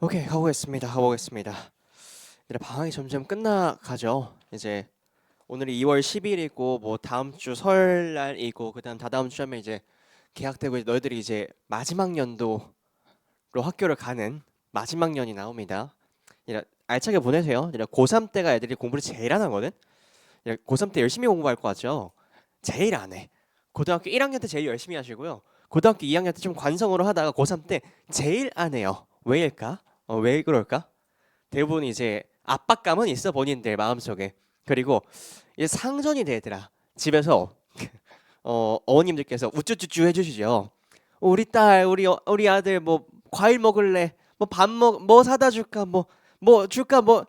오케이, 가보겠습니다. 이제 방학이 점점 끝나가죠. 이제 오늘이 2월 10일이고 뭐 다음 주 설날이고 그다음 다다음 주 하면 이제 개학되고 너희들이 이제 마지막 연도로 학교를 가는 마지막 년이 나옵니다. 이제 알차게 보내세요. 이제 고3 때가 애들이 공부를 제일 안 하거든. 이제 고3 때 열심히 공부할 거 같죠. 제일 안 해. 고등학교 1학년 때 제일 열심히 하시고요. 고등학교 2학년 때 좀 관성으로 하다가 고3 때 제일 안 해요. 왜일까? 왜 그럴까? 대부분 이제 압박감은 있어 본인들 마음속에. 그리고 이제 상전이 되더라. 집에서 어머님들께서 우쭈쭈쭈 해주시죠. 우리 딸, 우리 아들 뭐 과일 먹을래? 뭐 밥 뭐 사다 줄까? 뭐 줄까? 뭐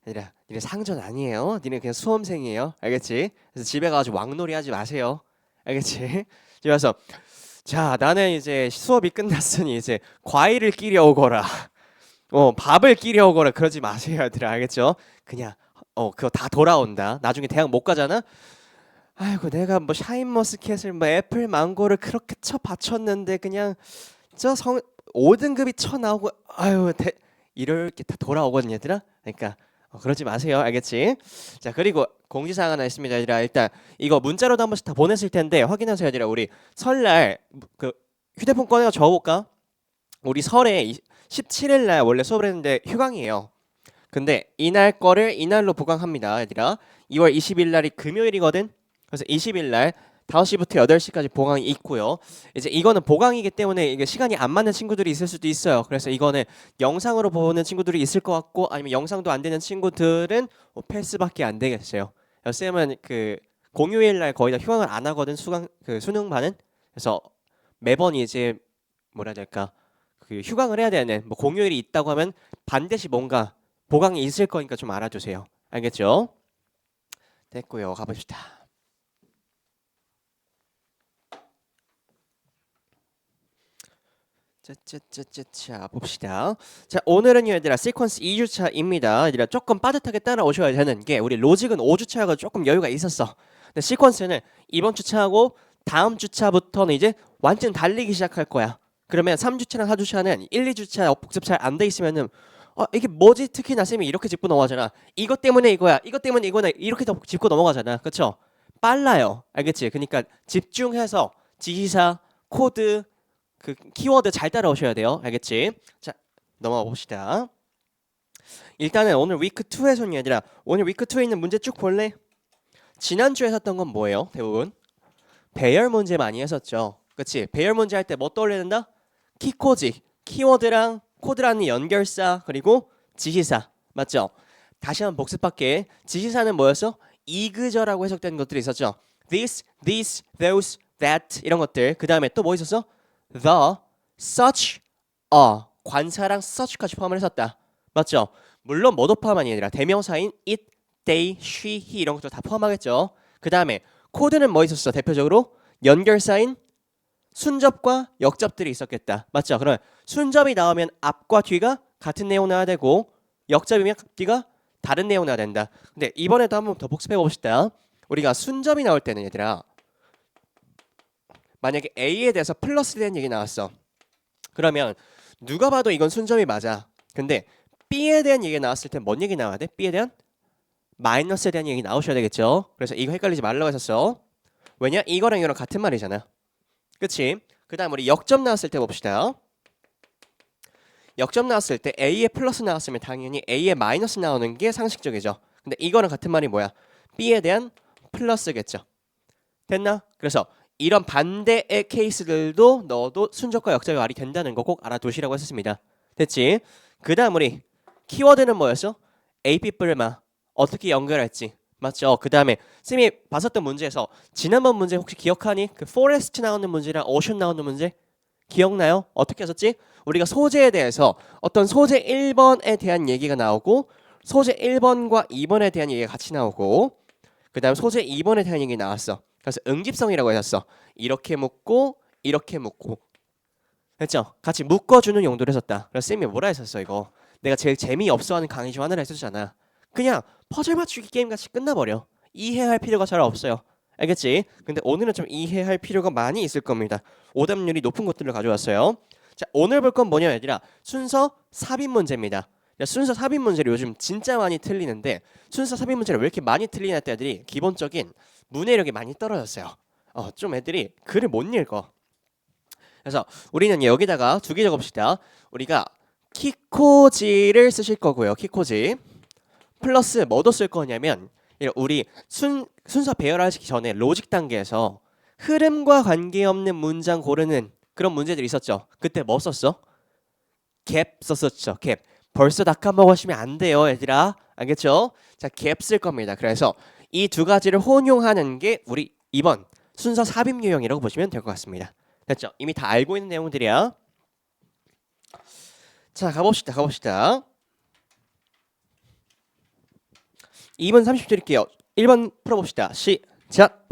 얘들아, 니네 상전 아니에요. 니네 그냥 수험생이에요. 알겠지? 그래서 집에 가가지고 왕놀이 하지 마세요. 알겠지? 집에 와서 자, 나는 이제 수업이 끝났으니 이제 과일을 끼려 오거라. 밥을 끼려 오거나 그러지 마세요, 얘들아. 알겠죠? 그냥 그거 다 돌아온다. 나중에 대학 못 가잖아. 아이고, 내가 뭐 샤인머스켓을 뭐 애플 망고를 그렇게 쳐 바쳤는데 그냥 저 5등급이 쳐 나오고 아유, 이렇게 다 돌아오거든, 얘들아. 그러니까 그러지 마세요. 알겠지? 자, 그리고 공지사항 하나 있습니다, 얘들아. 일단 이거 문자로도 한 번씩 다 보냈을 텐데 확인하세요, 얘들아. 우리 설날 그 휴대폰 꺼내서 적어볼까? 우리 설에 17일 날 원래 수업을 했는데 휴강이에요. 근데 이날 거를 이날로 보강합니다, 얘들아. 2월 20일 날이 금요일이거든. 그래서 20일 날 5시부터 8시까지 보강이 있고요. 이제 이거는 보강이기 때문에 이게 시간이 안 맞는 친구들이 있을 수도 있어요. 그래서 이거는 영상으로 보는 친구들이 있을 것 같고 아니면 영상도 안 되는 친구들은 뭐 패스밖에 안 되겠어요. 쌤은 그 공휴일 날 거의 다 휴강을 안 하거든. 수능반은. 그래서 매번 이제 뭐라 해야 될까? 그 휴강을 해야 되는 뭐 공휴일이 있다고 하면 반드시 뭔가 보강이 있을 거니까 좀 알아두세요. 알겠죠? 됐고요. 가봅시다. 짜짜짜짜짜 봅시다. 자, 오늘은요 얘들아 시퀀스 2주차입니다. 얘들아 조금 빠듯하게 따라오셔야 되는 게 우리 로직은 5주차가 조금 여유가 있었어. 근데 시퀀스는 이번 주차하고 다음 주차부터는 이제 완전 달리기 시작할 거야. 그러면 3주차랑 4주차는 1, 2주차 복습 잘 안 돼 있으면은 이게 뭐지? 특히나 쌤이 이렇게 짚고 넘어가잖아. 이것 때문에 이거야. 이것 때문에 이거나 이렇게 더 짚고 넘어가잖아. 그쵸? 빨라요. 알겠지? 그러니까 집중해서 지시사, 코드, 그 키워드 잘 따라오셔야 돼요. 알겠지? 자, 넘어가 봅시다. 일단은 오늘 위크 2에서는 얘들아, 오늘 위크 2에 있는 문제 쭉 볼래? 지난주에 했었던 건 뭐예요? 대부분 배열 문제 많이 했었죠. 그치? 배열 문제 할 때 뭐 떠올려야 된다? 키코지, 키워드랑 코드라는 연결사, 그리고 지시사. 맞죠? 다시 한번 복습할게. 지시사는 뭐였어? 이그저라고 해석된 것들이 있었죠. This, those, that 이런 것들. 그 다음에 또 뭐 있었어? The, such, a. 관사랑 such까지 포함을 했었다. 맞죠? 물론 뭐도 포함하니 아니라 대명사인 it, they, she, he 이런 것도 다 포함하겠죠. 그 다음에 코드는 뭐 있었어? 대표적으로 연결사인 순접과 역접들이 있었겠다. 맞죠? 그러면 순접이 나오면 앞과 뒤가 같은 내용 나와야 되고 역접이면 뒤가 다른 내용 나와야 된다. 근데 이번에도 한번 더 복습해 봅시다. 우리가 순접이 나올 때는 얘들아 만약에 A에 대해서 플러스 된 얘기 나왔어. 그러면 누가 봐도 이건 순접이 맞아. 근데 B에 대한 얘기 나왔을 때 뭔 얘기 나와야 돼? B에 대한 마이너스에 대한 얘기 나오셔야 되겠죠. 그래서 이거 헷갈리지 말라고 했었어. 왜냐? 이거랑 이거랑 같은 말이잖아. 그치? 그 다음 우리 역점 나왔을 때 봅시다. 역점 나왔을 때 A에 플러스 나왔으면 당연히 A에 마이너스 나오는 게 상식적이죠. 근데 이거랑 같은 말이 뭐야? B에 대한 플러스겠죠. 됐나? 그래서 이런 반대의 케이스들도 넣어도 순접과 역접이 말이 된다는 거 꼭 알아두시라고 했었습니다. 됐지? 그 다음 우리 키워드는 뭐였어? AP뿔마 어떻게 연결할지. 맞죠? 그 다음에 쌤이 봤었던 문제에서 지난번 문제 혹시 기억하니? 그 포레스트 나오는 문제랑 오션 나오는 문제 기억나요? 어떻게 했었지? 우리가 소재에 대해서 어떤 소재 1번에 대한 얘기가 나오고 소재 1번과 2번에 대한 얘기가 같이 나오고 그 다음 소재 2번에 대한 얘기 나왔어. 그래서 응집성이라고 했었어. 이렇게 묶고 이렇게 묶고 됐죠? 같이 묶어주는 용도로 했었다. 그래서 쌤이 뭐라 했었어 이거. 내가 제일 재미없어하는 강의 중 하나를 했었잖아. 그냥 퍼즐 맞추기 게임 같이 끝나버려. 이해할 필요가 잘 없어요. 알겠지? 근데 오늘은 좀 이해할 필요가 많이 있을 겁니다. 오답률이 높은 것들을 가져왔어요. 자, 오늘 볼 건 뭐냐 얘들아? 순서 삽입 문제입니다. 야, 순서 삽입 문제를 요즘 진짜 많이 틀리는데 순서 삽입 문제를 왜 이렇게 많이 틀리냐 때 애들이 기본적인 문해력이 많이 떨어졌어요. 좀 애들이 글을 못 읽어. 그래서 우리는 여기다가 두 개 적읍시다. 우리가 키코지를 쓰실 거고요. 키코지 플러스 뭐도 쓸 거냐면 우리 순서 배열하기 전에 로직 단계에서 흐름과 관계없는 문장 고르는 그런 문제들이 있었죠. 그때 뭐 썼어? 갭 썼었죠. 갭. 벌써 다 까먹으시면 안 돼요, 얘들아. 알겠죠? 자, 갭 쓸 겁니다. 그래서 이 두 가지를 혼용하는 게 우리 이번 순서 삽입 유형이라고 보시면 될 것 같습니다. 됐죠? 이미 다 알고 있는 내용들이야. 자, 가봅시다. 2분 30초 드릴게요. 1번 풀어봅시다. 시작.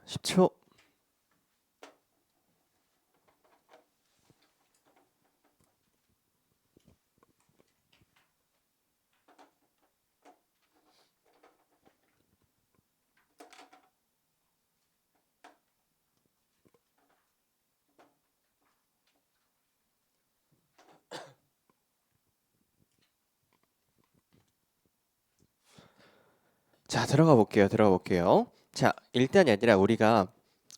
십 초. 자, 들어가 볼게요. 자, 일단 얘들아 우리가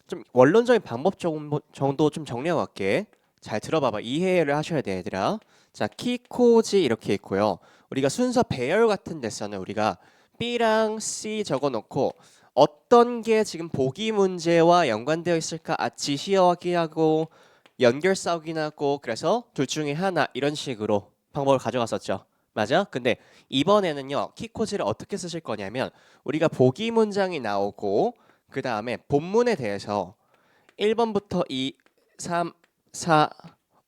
좀 원론적인 방법 정도 좀 정리하고 갈게. 잘 들어봐봐. 이해를 하셔야 돼, 얘들아. 자, 키코지 이렇게 있고요. 우리가 순서 배열 같은 데서는 우리가 B랑 C 적어놓고 어떤 게 지금 보기 문제와 연관되어 있을까? 지시어 확인하고 연결 싸우기 하고 그래서 둘 중에 하나 이런 식으로 방법을 가져갔었죠. 맞아? 근데 이번에는요. 키코지를 어떻게 쓰실 거냐면 우리가 보기 문장이 나오고 그 다음에 본문에 대해서 1번부터 2, 3, 4,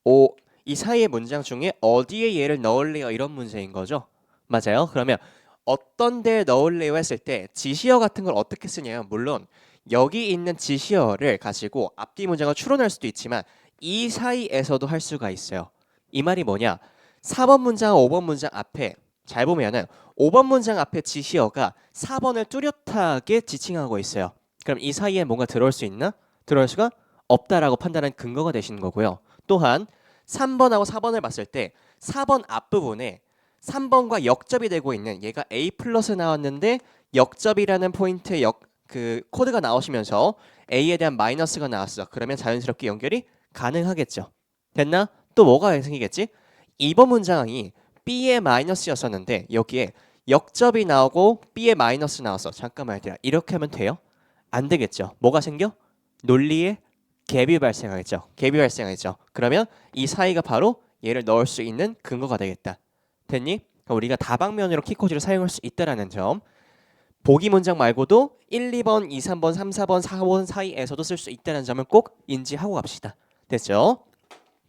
5 이 사이의 문장 중에 어디에 얘를 넣을래요? 이런 문제인 거죠. 맞아요? 그러면 어떤 데에 넣을래요? 했을 때 지시어 같은 걸 어떻게 쓰냐면 물론 여기 있는 지시어를 가지고 앞뒤 문장을 추론할 수도 있지만 이 사이에서도 할 수가 있어요. 이 말이 뭐냐? 4번 문장, 5번 문장 앞에 잘 보면은 5번 문장 앞에 지시어가 4번을 뚜렷하게 지칭하고 있어요. 그럼 이 사이에 뭔가 들어올 수 있나? 들어올 수가 없다라고 판단한 근거가 되시는 거고요. 또한 3번하고 4번을 봤을 때 4번 앞부분에 3번과 역접이 되고 있는 얘가 A 플러스 나왔는데 역접이라는 포인트에 그 코드가 나오시면서 A에 대한 마이너스가 나왔어. 그러면 자연스럽게 연결이 가능하겠죠. 됐나? 또 뭐가 생기겠지? 2번 문장이 B의 마이너스였었는데 여기에 역접이 나오고 B의 마이너스 나왔어. 잠깐만 얘들아. 이렇게 하면 돼요? 안 되겠죠. 뭐가 생겨? 논리에 갭이 발생하겠죠. 갭이 발생하겠죠. 그러면 이 사이가 바로 얘를 넣을 수 있는 근거가 되겠다. 됐니? 그럼 우리가 다방면으로 키코드를 사용할 수 있다라는 점. 보기 문장 말고도 1, 2번, 2, 3번, 3, 4번, 4번 사이에서도 쓸 수 있다는 점을 꼭 인지하고 갑시다. 됐죠?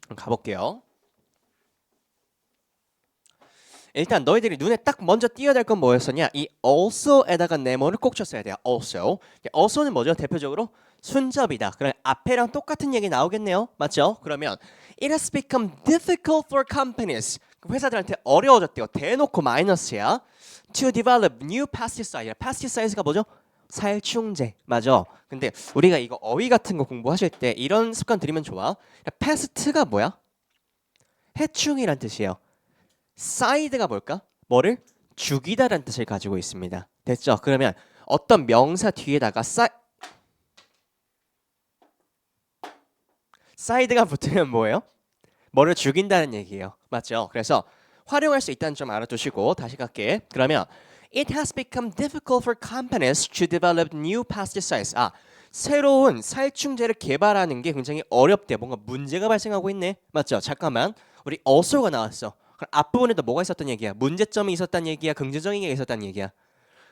그럼 가볼게요. 일단 너희들이 눈에 딱 먼저 띄어야 될 건 뭐였었냐? 이 also에다가 네모를 꼭 쳤어야 돼요. also. also는 뭐죠? 대표적으로 순접이다. 그럼 앞에랑 똑같은 얘기 나오겠네요. 맞죠? 그러면 it has become difficult for companies. 회사들한테 어려워졌대요. 대놓고 마이너스야. to develop new pesticides. pesticide가 뭐죠? 살충제. 맞아. 근데 우리가 이거 어휘 같은 거 공부하실 때 이런 습관 들이면 좋아. pest가 뭐야? 해충이란 뜻이에요. side가 뭘까? 뭐를? 죽이다라는 뜻을 가지고 있습니다. 됐죠? 그러면 어떤 명사 뒤에다가 side가 붙으면 뭐예요? 뭐를 죽인다는 얘기예요. 맞죠? 그래서 활용할 수 있다는 점 알아두시고 다시 갈게. 그러면 it has become difficult for companies to develop new pesticides. 새로운 살충제를 개발하는 게 굉장히 어렵대. 뭔가 문제가 발생하고 있네. 맞죠? 잠깐만. 우리 also가 나왔어. 그럼 앞부분에도 뭐가 있었던 얘기야? 문제점이 있었단 얘기야? 긍정적인 게 있었단 얘기야?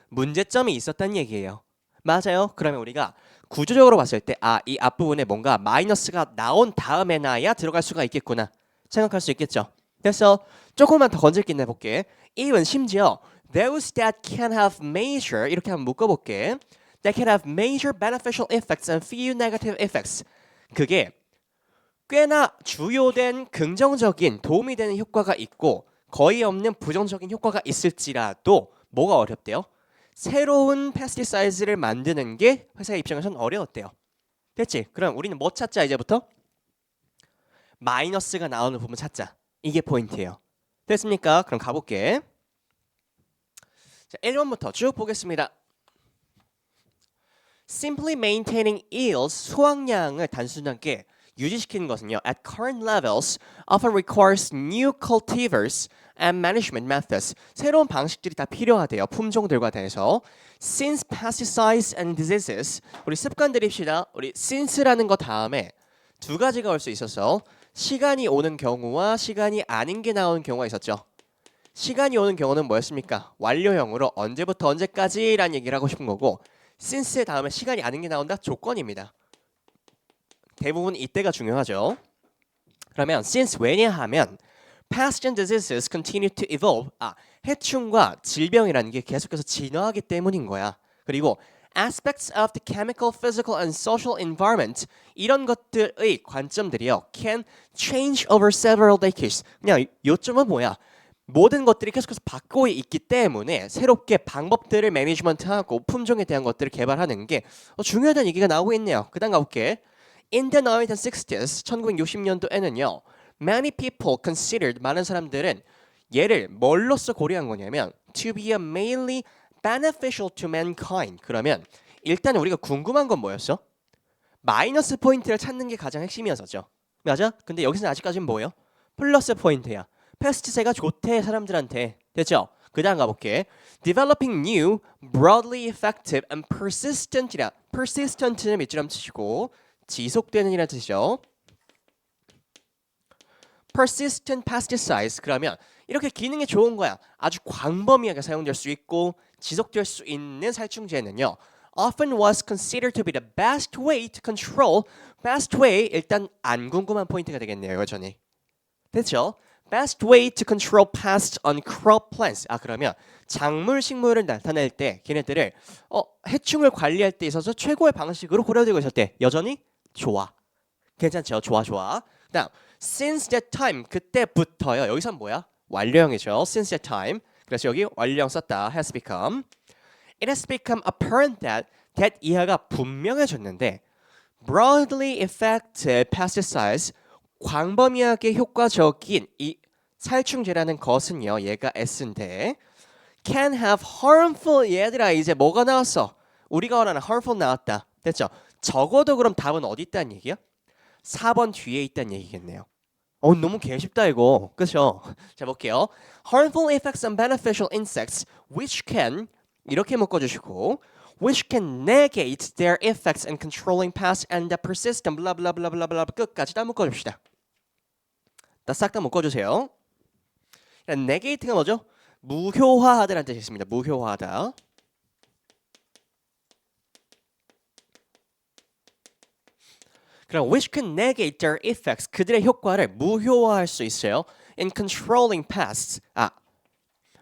문제점이 있었단 얘기예요. 맞아요. 그러면 우리가 구조적으로 봤을 때 이 앞부분에 뭔가 마이너스가 나온 다음에나야 들어갈 수가 있겠구나 생각할 수 있겠죠. 그래서 조금만 더 건질게 내볼게. even 심지어 those that can have major 이렇게 한번 묶어볼게. that can have major beneficial effects and few negative effects. 그게 꽤나 주요된 긍정적인 도움이 되는 효과가 있고 거의 없는 부정적인 효과가 있을지라도 뭐가 어렵대요? 새로운 페스티사이드를 만드는 게 회사의 입장에서는 어려웠대요. 됐지? 그럼 우리는 뭐 찾자 이제부터? 마이너스가 나오는 부분 찾자. 이게 포인트예요. 됐습니까? 그럼 가볼게. 자, 1번부터 쭉 보겠습니다. Simply maintaining yields, 수확량을 단순하게 유지시키는 것은요, at current levels often requires new cultivars and management methods. 새로운 방식들이 다 필요하대요. 품종들과 대해서. Since pesticides and diseases, 우리 습관 들입시다. 우리 since라는 거 다음에 두 가지가 올 수 있어서 시간이 오는 경우와 시간이 아닌 게 나오는 경우가 있었죠. 시간이 오는 경우는 뭐였습니까? 완료형으로 언제부터 언제까지라는 얘기를 하고 싶은 거고 since의 다음에 시간이 아닌 게 나온다? 조건입니다. 대부분 이때가 중요하죠. 그러면 since 왜냐하면 past and diseases continue to evolve. 해충과 질병이라는 게 계속해서 진화하기 때문인 거야. 그리고 aspects of the chemical, physical and social environment 이런 것들의 관점들이요 can change over several decades. 그냥 요점은 뭐야? 모든 것들이 계속해서 바뀌고 있기 때문에 새롭게 방법들을 매니지먼트하고 품종에 대한 것들을 개발하는 게 중요하다는 얘기가 나오고 있네요. 그 다음 가볼게. In the 1960s, 1960년도에는요, many people considered, 많은 사람들은 얘를 뭘로써 고려한 거냐면 to be a mainly beneficial to mankind. 그러면 일단 우리가 궁금한 건 뭐였어? 마이너스 포인트를 찾는 게 가장 핵심이었었죠. 맞아? 근데 여기서는 아직까지는 뭐예요? 플러스 포인트야. 페스티세가 좋대 사람들한테. 됐죠? 그 다음 가볼게. Developing new, broadly effective and persistent이라. persistent는 밑줄함 치시고 지속되는 이라는 뜻이죠. persistent pesticides 그러면 이렇게 기능이 좋은 거야. 아주 광범위하게 사용될 수 있고 지속될 수 있는 살충제는요. often was considered to be the best way to control. best way 일단 안 궁금한 포인트가 되겠네요. 여전히. 됐죠? best way to control pests on crop plants. 그러면 작물 식물을 나타낼 때 걔네들을 해충을 관리할 때 있어서 최고의 방식으로 고려되고 있었대. 여전히 좋아. 괜찮죠? 좋아. 그다음 since that time 그때부터요. 여기선 뭐야? 완료형이죠. since that time. 그래서 여기 완료형 썼다. has become. It has become apparent that 이하가 분명해졌는데 broadly effective pesticides 광범위하게 효과적인 이 살충제라는 것은요. 얘가 S인데 can have harmful 얘들아 이제 뭐가 나왔어? 우리가 원하는 harmful 나왔다. 됐죠? 적어도 그럼 답은 어디 있다는 얘기야? 4번 뒤에 있다는 얘기겠네요. 너무 개쉽다 이거. 그렇죠? 자 볼게요. Harmful effects on beneficial insects which can 이렇게 묶어주시고 which can negate their effects in controlling pests and the persistent blah blah blah blah blah 끝까지 다 묶어줍시다. 싹 다 묶어주세요. negate가 뭐죠? 무효화하다라는 뜻이 있습니다. 무효화하다. 그럼 which can negate their effects 그들의 효과를 무효화할 수 있어요. In controlling pests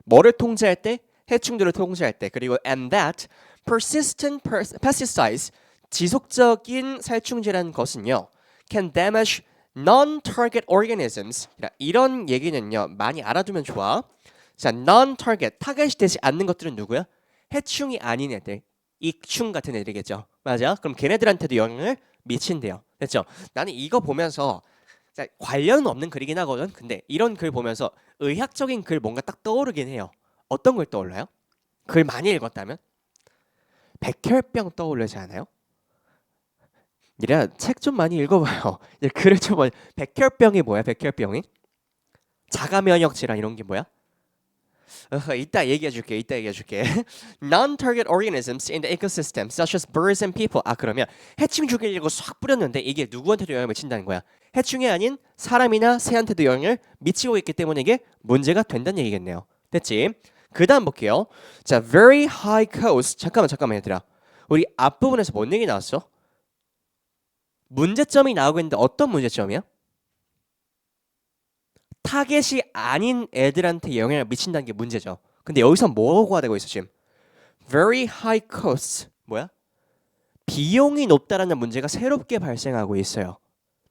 뭐를 통제할 때? 해충들을 통제할 때. 그리고 and that persistent pesticides 지속적인 살충제라는 것은요. can damage non-target organisms 이런 얘기는요. 많이 알아두면 좋아. 자, non-target 타겟이 되지 않는 것들은 누구야? 해충이 아닌 애들. 익충 같은 애들이겠죠. 맞아? 그럼 걔네들한테도 영향을 미친대요. 됐죠? 나는 이거 보면서 관련은 없는 글이긴 하거든. 근데 이런 글 보면서 의학적인 글 뭔가 딱 떠오르긴 해요. 어떤 걸 떠올라요? 글 많이 읽었다면? 백혈병 떠오르지 않아요? 이래 책 좀 많이 읽어봐요. 글을 좀 백혈병이 뭐야? 백혈병이? 자가면역 질환 이런 게 뭐야? 이따 얘기해줄게. Non-target organisms in the ecosystem, such as birds and people. 그러면 해충 죽이려고 싹 뿌렸는데 이게 누구한테도 영향을 미친다는 거야. 해충이 아닌 사람이나 새한테도 영향을 미치고 있기 때문에 이게 문제가 된다는 얘기겠네요. 됐지? 그 다음 볼게요. 자, very high cost. 잠깐만 얘들아. 우리 앞부분에서 뭔 얘기 나왔어? 문제점이 나오고 있는데 어떤 문제점이야? 타겟이 아닌 애들한테 영향을 미친다는 게 문제죠. 근데 여기서 뭐가 되고 있어 지금? Very high cost. 뭐야? 비용이 높다라는 문제가 새롭게 발생하고 있어요.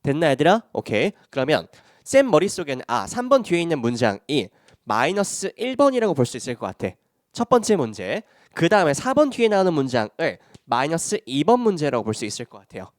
됐나 얘들아? 오케이. 그러면 쌤 머릿속에는 3번 뒤에 있는 문장이 마이너스 1번이라고 볼 수 있을 것 같아. 첫 번째 문제. 그 다음에 4번 뒤에 나오는 문장을 마이너스 2번 문제라고 볼 수 있을 것 같아요.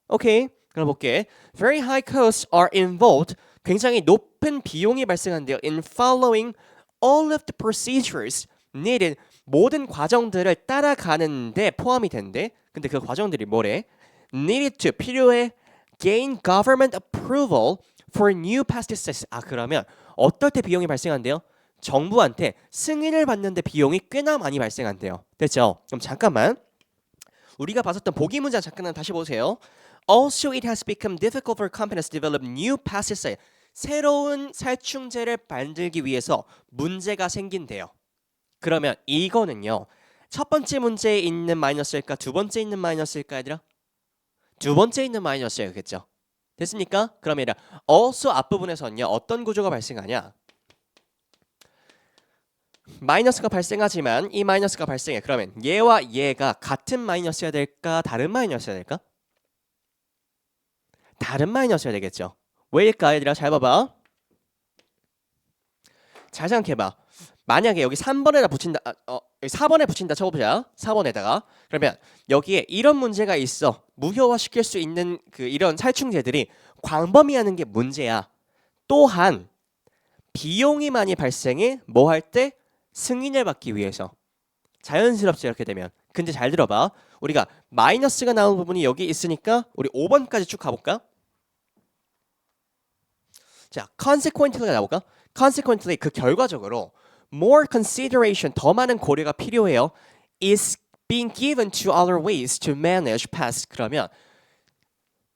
오케이. 그럼 볼게. Very high costs are involved. 굉장히 높은 비용이 발생한대요. In following all of the procedures needed. 모든 과정들을 따라가는데 포함이 된대. 근데 그 과정들이 뭐래? Needed to 필요해. Gain government approval for new pesticides. 그러면 어떨 때 비용이 발생한대요? 정부한테 승인을 받는데 비용이 꽤나 많이 발생한대요. 됐죠? 그럼 잠깐만. 우리가 봤었던 보기 문장 잠깐 다시 보세요. Also, it has become difficult for companies to develop new pesticides. 새로운 살충제를 만들기 위해서 문제가 생긴대요. 그러면 이거는요. 첫 번째 문제에 있는 마이너스일까? 두 번째 있는 마이너스일까 얘들아? 두 번째 있는 마이너스였겠죠. 됐습니까? 그러면 also 앞부분에서는요. 어떤 구조가 발생하냐? 마이너스가 발생하지만 이 마이너스가 발생해. 그러면 얘와 얘가 같은 마이너스여야 될까? 다른 마이너스여야 될까? 다른 마이너스여야 되겠죠. 왜일까? 얘들아 잘 봐봐. 잘 생각해봐. 만약에 여기 3번에다 붙인다. 여기 4번에 붙인다 쳐보자. 4번에다가. 그러면 여기에 이런 문제가 있어. 무효화시킬 수 있는 이런 살충제들이 광범위하는 게 문제야. 또한 비용이 많이 발생해. 뭐 할 때? 승인을 받기 위해서. 자연스럽지 이렇게 되면. 근데 잘 들어봐. 우리가 마이너스가 나온 부분이 여기 있으니까 우리 5번까지 쭉 가볼까? 자, consequently가 나올까? consequently 그 결과적으로 more consideration 더 많은 고려가 필요해요. is being given to other ways to manage pests. 그러면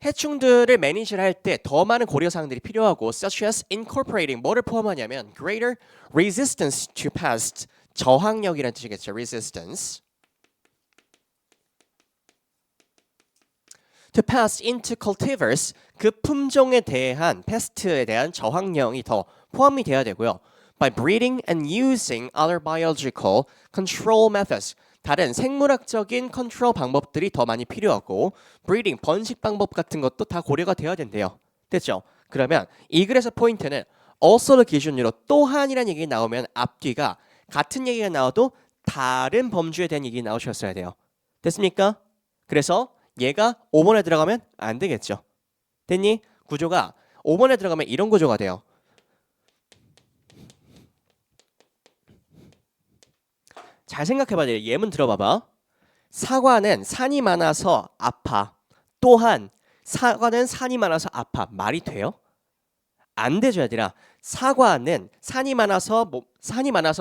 해충들을 매니지를 할 때 더 많은 고려 사항들이 필요하고 such as incorporating 뭐를 포함하냐면 greater resistance to pests 저항력이라는 뜻이겠죠. resistance to pass into cultivars 그 품종에 대한 페스트에 대한 저항력이 더 포함이 돼야 되고요. By breeding and using other biological control methods 다른 생물학적인 컨트롤 방법들이 더 많이 필요하고 breeding 번식 방법 같은 것도 다 고려가 되어야 된대요. 됐죠? 그러면 이 글에서 포인트는 also를 기준으로 또한이라는 얘기 나오면 앞뒤가 같은 얘기가 나와도 다른 범주에 대한 얘기 나오셨어야 돼요. 됐습니까? 그래서 얘가 5번에 들어가면 안 되겠죠. 됐니? 구조가 5번에 들어가면 이런 구조가 돼요. 잘 생각해봐. 예문 들어봐봐. 사과는 산이 많아서 아파. 또한 사과는 산이 많아서 아파. 말이 돼요? 안 되죠, 얘들아. 사과는 산이 많아서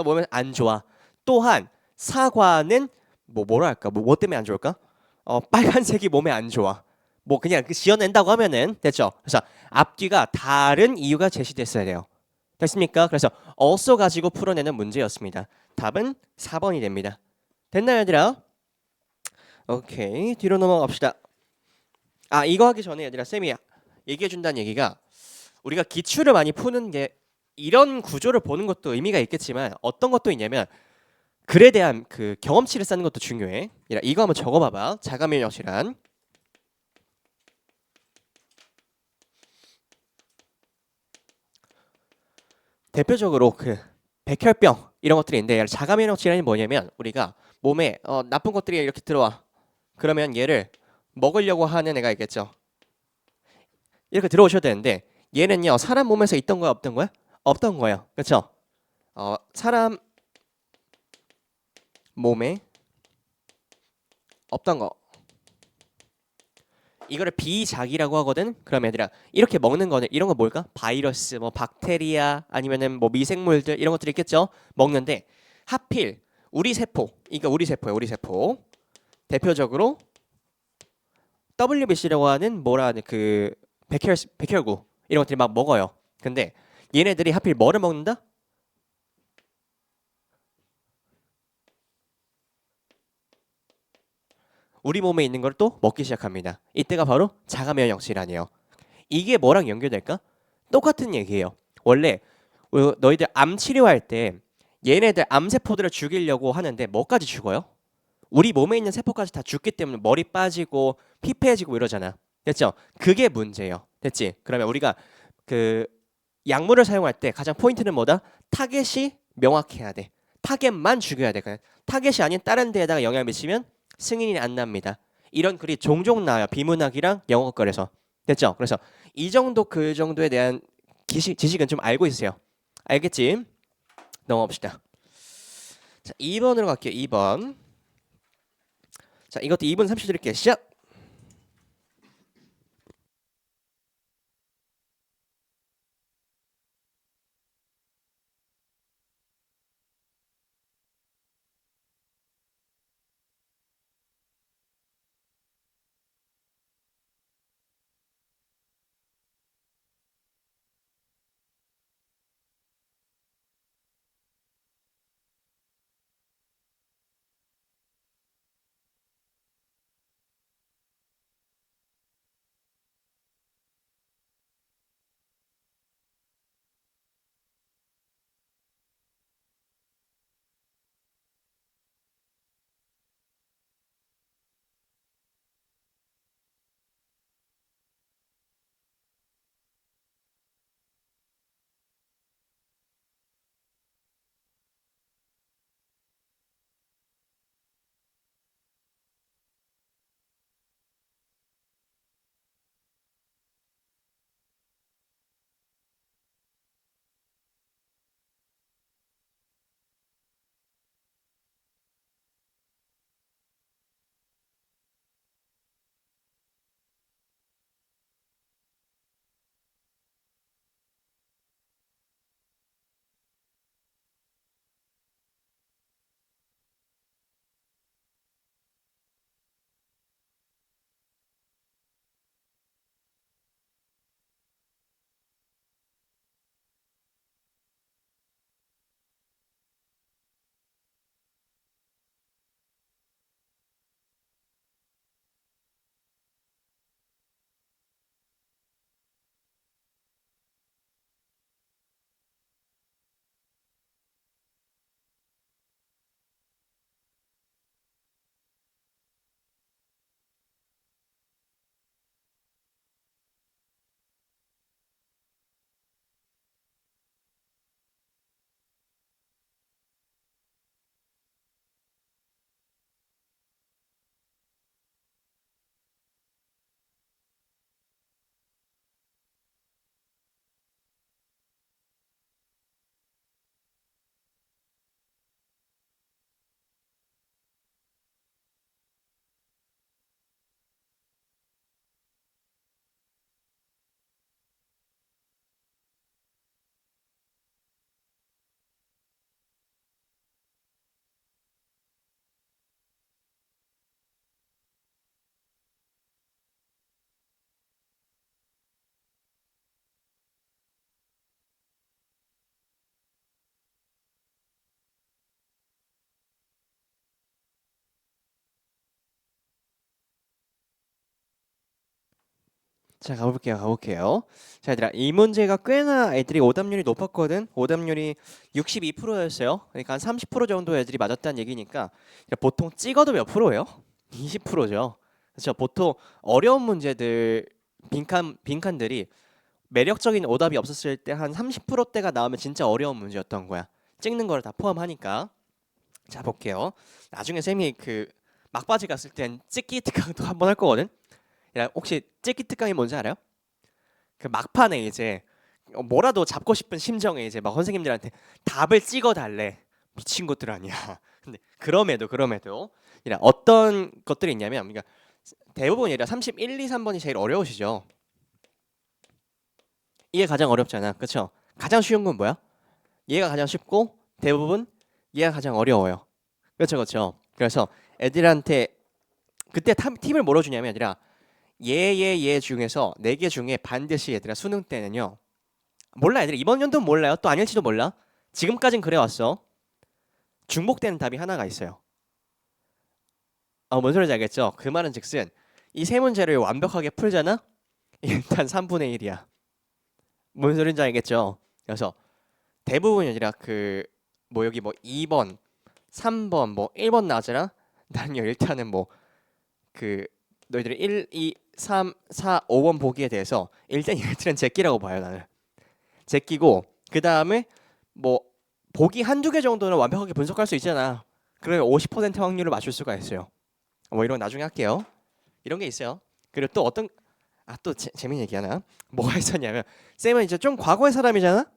몸에 안 좋아. 또한 사과는 뭐랄까? 뭐 때문에 안 좋을까? 빨간색이 몸에 안 좋아. 뭐 그냥 그 지어낸다고 하면은 됐죠. 그래서 앞뒤가 다른 이유가 제시됐어야 돼요. 됐습니까? 그래서 also 가지고 풀어내는 문제였습니다. 답은 4번이 됩니다. 됐나요, 얘들아? 오케이. 뒤로 넘어갑시다. 아, 이거 하기 전에 얘들아 쌤이 얘기해 준다는 얘기가 우리가 기출을 많이 푸는 게 이런 구조를 보는 것도 의미가 있겠지만 어떤 것도 있냐면 글에 대한 그 경험치를 쌓는 것도 중요해. 이거 한번 적어봐봐. 자가면역실한. 대표적으로 그 백혈병 이런 것들이 있는데 자가면역 질환이 뭐냐면 우리가 몸에 나쁜 것들이 이렇게 들어와. 그러면 얘를 먹으려고 하는 애가 있겠죠. 이렇게 들어오셔야 되는데 얘는요 사람 몸에서 있던 거야 없던 거야? 없던 거예요. 그렇죠? 사람 몸에 없던 거. 이거를 비작이라고 하거든. 그럼 얘들아 이렇게 먹는 거는 이런 거 뭘까? 바이러스, 뭐 박테리아 아니면은 뭐 미생물들 이런 것들이 있겠죠. 먹는데 하필 우리 세포, 이거 우리 세포야 우리 세포. 대표적으로 WBC라고 하는 뭐라 하는 그 백혈구 이런 것들이 막 먹어요. 근데 얘네들이 하필 뭐를 먹는다? 우리 몸에 있는 걸 또 먹기 시작합니다. 이때가 바로 자가면역 질환이에요. 이게 뭐랑 연결될까? 똑같은 얘기예요. 원래 너희들 암 치료할 때 얘네들 암세포들을 죽이려고 하는데 뭐까지 죽어요? 우리 몸에 있는 세포까지 다 죽기 때문에 머리 빠지고 피 폐해지고 이러잖아. 됐죠? 그게 문제예요. 됐지? 그러면 우리가 그 약물을 사용할 때 가장 포인트는 뭐다? 타겟이 명확해야 돼. 타겟만 죽여야 돼. 그냥 타겟이 아닌 다른 데에다가 영향을 미치면 승인이 안 납니다. 이런 글이 종종 나와요. 비문학이랑 영어거래서. 됐죠? 그래서 이 정도 그 정도에 대한 지식은 좀 알고 있으세요. 알겠지? 넘어갑시다. 자, 2번으로 갈게요. 2번. 자, 이것도 2분 30초 드릴게요. 시작. 자, 가볼게요. 자, 얘들아, 이 문제가 꽤나 애들이 오답률이 높았거든. 오답률이 62%였어요. 그러니까 한 30% 정도 애들이 맞았다는 얘기니까 보통 찍어도 몇 프로예요? 20%죠. 그렇죠. 보통 어려운 문제들 빈칸들이 매력적인 오답이 없었을 때 한 30%대가 나오면 진짜 어려운 문제였던 거야. 찍는 거를 다 포함하니까. 자, 볼게요. 나중에 쌤이 그 막바지 갔을 땐 찍기 특강도 한번 할 거거든. 야, 혹시 찍기 특강이 뭔지 알아요? 그 막판에 이제 뭐라도 잡고 싶은 심정에 이제 막 선생님들한테 답을 찍어 달래. 미친 것들 아니야. 근데 그럼에도 이라 어떤 것들이 있냐면 그러니까 대부분 얘가 31, 2, 3번이 제일 어려우시죠. 이게 가장 어렵잖아. 그렇죠? 가장 쉬운 건 뭐야? 얘가 가장 쉽고 대부분 얘가 가장 어려워요. 그렇죠. 그래서 애들한테 그때 팁을 뭐로 주냐면 얘들아 얘 중에서 4개 중에 반드시 얘들아 수능 때는요. 몰라 애들아 이번 연도는 몰라요. 또 아닐지도 몰라. 지금까진 그래왔어. 중복되는 답이 하나가 있어요. 뭔 소리인지 알겠죠? 그 말은 즉슨 이 세 문제를 완벽하게 풀잖아? 일단 3분의 1이야. 뭔 소리인지 알겠죠? 그래서 대부분이 아니라 그 뭐 여기 뭐 2번, 3번, 뭐 1번 나오잖아? 나는요 일단은 뭐 그 너희들이 1, 2, 3, 4, 5번 보기에 대해서 일단 얘들은 제끼라고 봐요 나는. 제끼고 그 다음에 뭐 보기 한두 개 정도는 완벽하게 분석할 수 있잖아. 그러면 50% 확률을 맞출 수가 있어요. 뭐 이런 거 나중에 할게요. 이런 게 있어요. 그리고 또 어떤 또 재밌는 얘기 하나. 뭐가 있었냐면 쌤은 이제 좀 과거의 사람이잖아.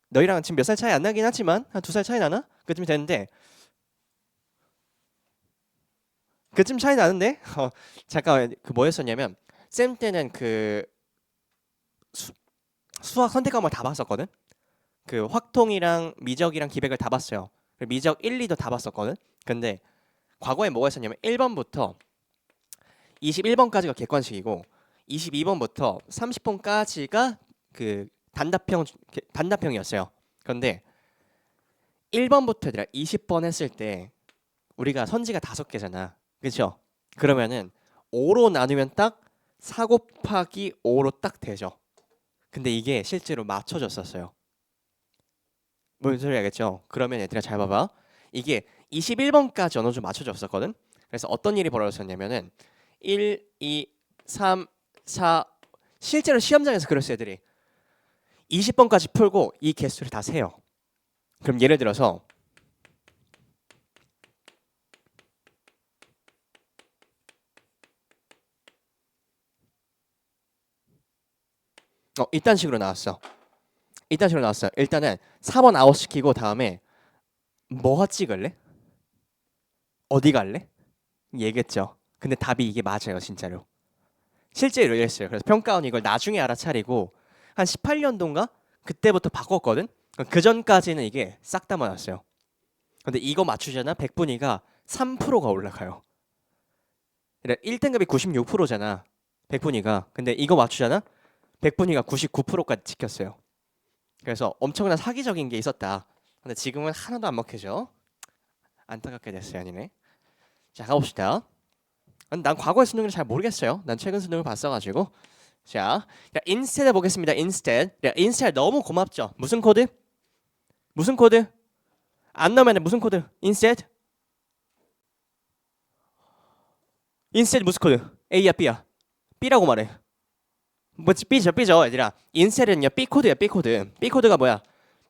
너희랑 지금 몇 살 차이 안 나긴 하지만 한 2살 차이 나나? 그쯤 되는데 그쯤 차이 나는데 잠깐 그 뭐였었냐면 쌤 때는 그 수학 선택 과목을 다 봤었거든. 그 확통이랑 미적이랑 기백을 다 봤어요. 미적 1, 2도 다 봤었거든. 근데 과거에 뭐가 있었냐면 1번부터 21번까지가 객관식이고 22번부터 30번까지가 그 단답형이었어요. 그런데 1번부터 얘들아 20번 했을 때 우리가 선지가 5개잖아. 그렇죠? 그러면은 5로 나누면 딱 4 곱하기 5로 딱 되죠. 근데 이게 실제로 맞춰졌었어요. 뭔 소리 알겠죠? 그러면 얘들아 잘 봐봐. 이게 21번까지 어느 정도 맞춰졌었거든. 그래서 어떤 일이 벌어졌었냐면은 1, 2, 3, 4 실제로 시험장에서 그랬어요 애들이. 20번까지 풀고 이 개수를 다 세요. 그럼 예를 들어서 이딴 식으로 나왔어. 일단은 4번 아웃시키고 다음에 뭐 찍을래? 어디 갈래? 얘겠죠. 근데 답이 이게 맞아요 진짜로. 실제로 이랬어요. 그래서 평가원 이걸 나중에 알아차리고 한 18년도인가 그때부터 바꿨거든. 그 전까지는 이게 싹 다 맞았어요. 근데 이거 맞추잖아. 100분위가 3%가 올라가요. 그러니까 1등급이 96%잖아. 100분위가. 근데 이거 맞추잖아. 100분위가 99%까지 찍혔어요. 그래서 엄청난 사기적인 게 있었다. 근데 지금은 하나도 안 먹혀져. 안타깝게 됐어요, 아니네. 자, 가봅시다. 난 과거의 수능을 잘 모르겠어요. 난 최근 수능을 봤어가지고. 자, instead 보겠습니다. instead 너무 고맙죠. 무슨 코드? 안 나오면 무슨 코드? instead 무슨 코드? A야 B야? B라고 말해. 뭐지 B죠 얘들아. instead는요 B 코드야 B 코드가 뭐야?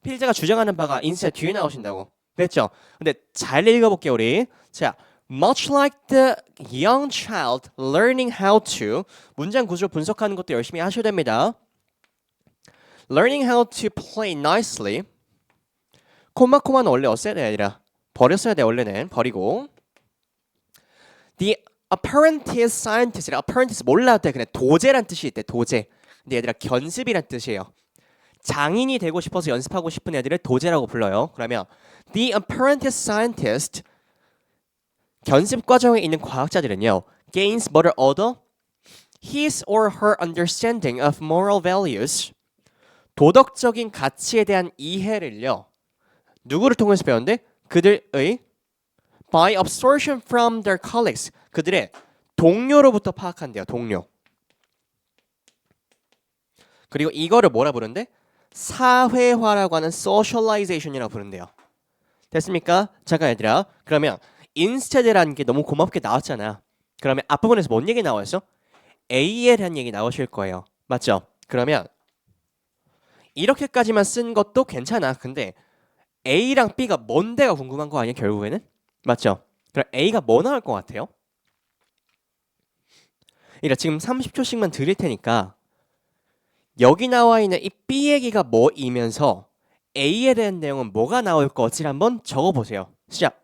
필자가 주장하는 바가 instead 뒤에 나오신다고. 됐죠? 근데 잘 읽어볼게요 우리. 자, much like the young child learning how to 문장 구조 분석하는 것도 열심히 하셔야 됩니다. learning how to play nicely 코마는 원래 없애야 돼 아니라 버렸어야 돼. 원래는 버리고 the apprentice scientist apprentice 몰라도 돼. 그냥 도제란 뜻이 있대. 도제. 근데 얘들아 견습이란 뜻이에요. 장인이 되고 싶어서 연습하고 싶은 애들을 도제라고 불러요. 그러면 the apprentice scientist 견습 과정에 있는 과학자들은요 gains 뭐를 얻어? his or her understanding of moral values 도덕적인 가치에 대한 이해를요 누구를 통해서 배웠는데? 그들의 by absorption from their colleagues 그들의 동료로부터 파악한대요. 동료. 그리고 이거를 뭐라 부른대? 사회화라고 하는 socialization이라고 부른대요. 됐습니까? 잠깐 얘들아. 그러면 instead라는 게 너무 고맙게 나왔잖아. 그러면 앞부분에서 뭔 얘기 나왔어? A에 대한 얘기 나오실 거예요. 맞죠? 그러면 이렇게까지만 쓴 것도 괜찮아. 근데 A랑 B가 뭔데가 궁금한 거 아니야 결국에는? 맞죠? 그럼 A가 뭐 나올 것 같아요? 그러니까 지금 30초씩만 드릴 테니까 여기 나와 있는 이 B 얘기가 뭐이면서 A에 대한 내용은 뭐가 나올 것을 한번 적어보세요. 시작.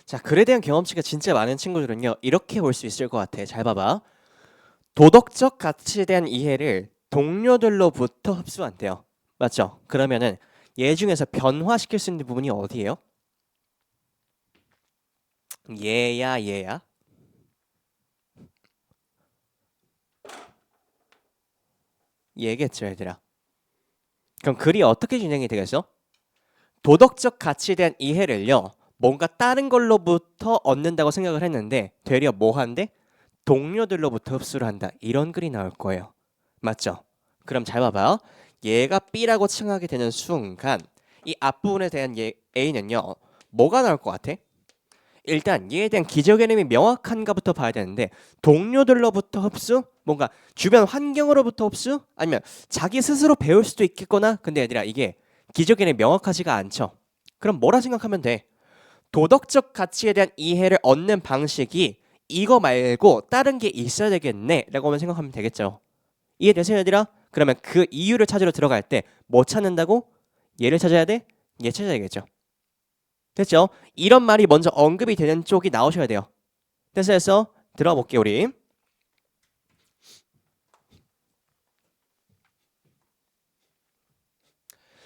자, 글에 대한 경험치가 진짜 많은 친구들은요. 이렇게 볼 수 있을 것 같아. 잘 봐봐. 도덕적 가치에 대한 이해를 동료들로부터 흡수한대요. 맞죠? 그러면은 얘 중에서 변화시킬 수 있는 부분이 어디예요? 얘야. 얘겠죠, 얘들아. 그럼 글이 어떻게 진행이 되겠어? 도덕적 가치에 대한 이해를요. 뭔가 다른 걸로부터 얻는다고 생각을 했는데 되려 뭐 한대? 동료들로부터 흡수를 한다. 이런 글이 나올 거예요. 맞죠? 그럼 잘 봐봐요. 얘가 B라고 칭하게 되는 순간 이 앞부분에 대한 A는요. 뭐가 나올 것 같아? 일단 얘에 대한 기저 개념이 명확한가부터 봐야 되는데 동료들로부터 흡수? 뭔가 주변 환경으로부터 흡수? 아니면 자기 스스로 배울 수도 있겠거나 근데 얘들아 이게 기저 개념이 명확하지가 않죠. 그럼 뭐라 생각하면 돼? 도덕적 가치에 대한 이해를 얻는 방식이 이거 말고 다른 게 있어야 되겠네 라고 생각하면 되겠죠. 이해되세요 얘들아? 그러면 그 이유를 찾으러 들어갈 때 뭐 찾는다고? 얘를 찾아야 돼? 얘 찾아야 되겠죠. 됐죠? 이런 말이 먼저 언급이 되는 쪽이 나오셔야 돼요. 됐어? 들어가 볼게요 우리.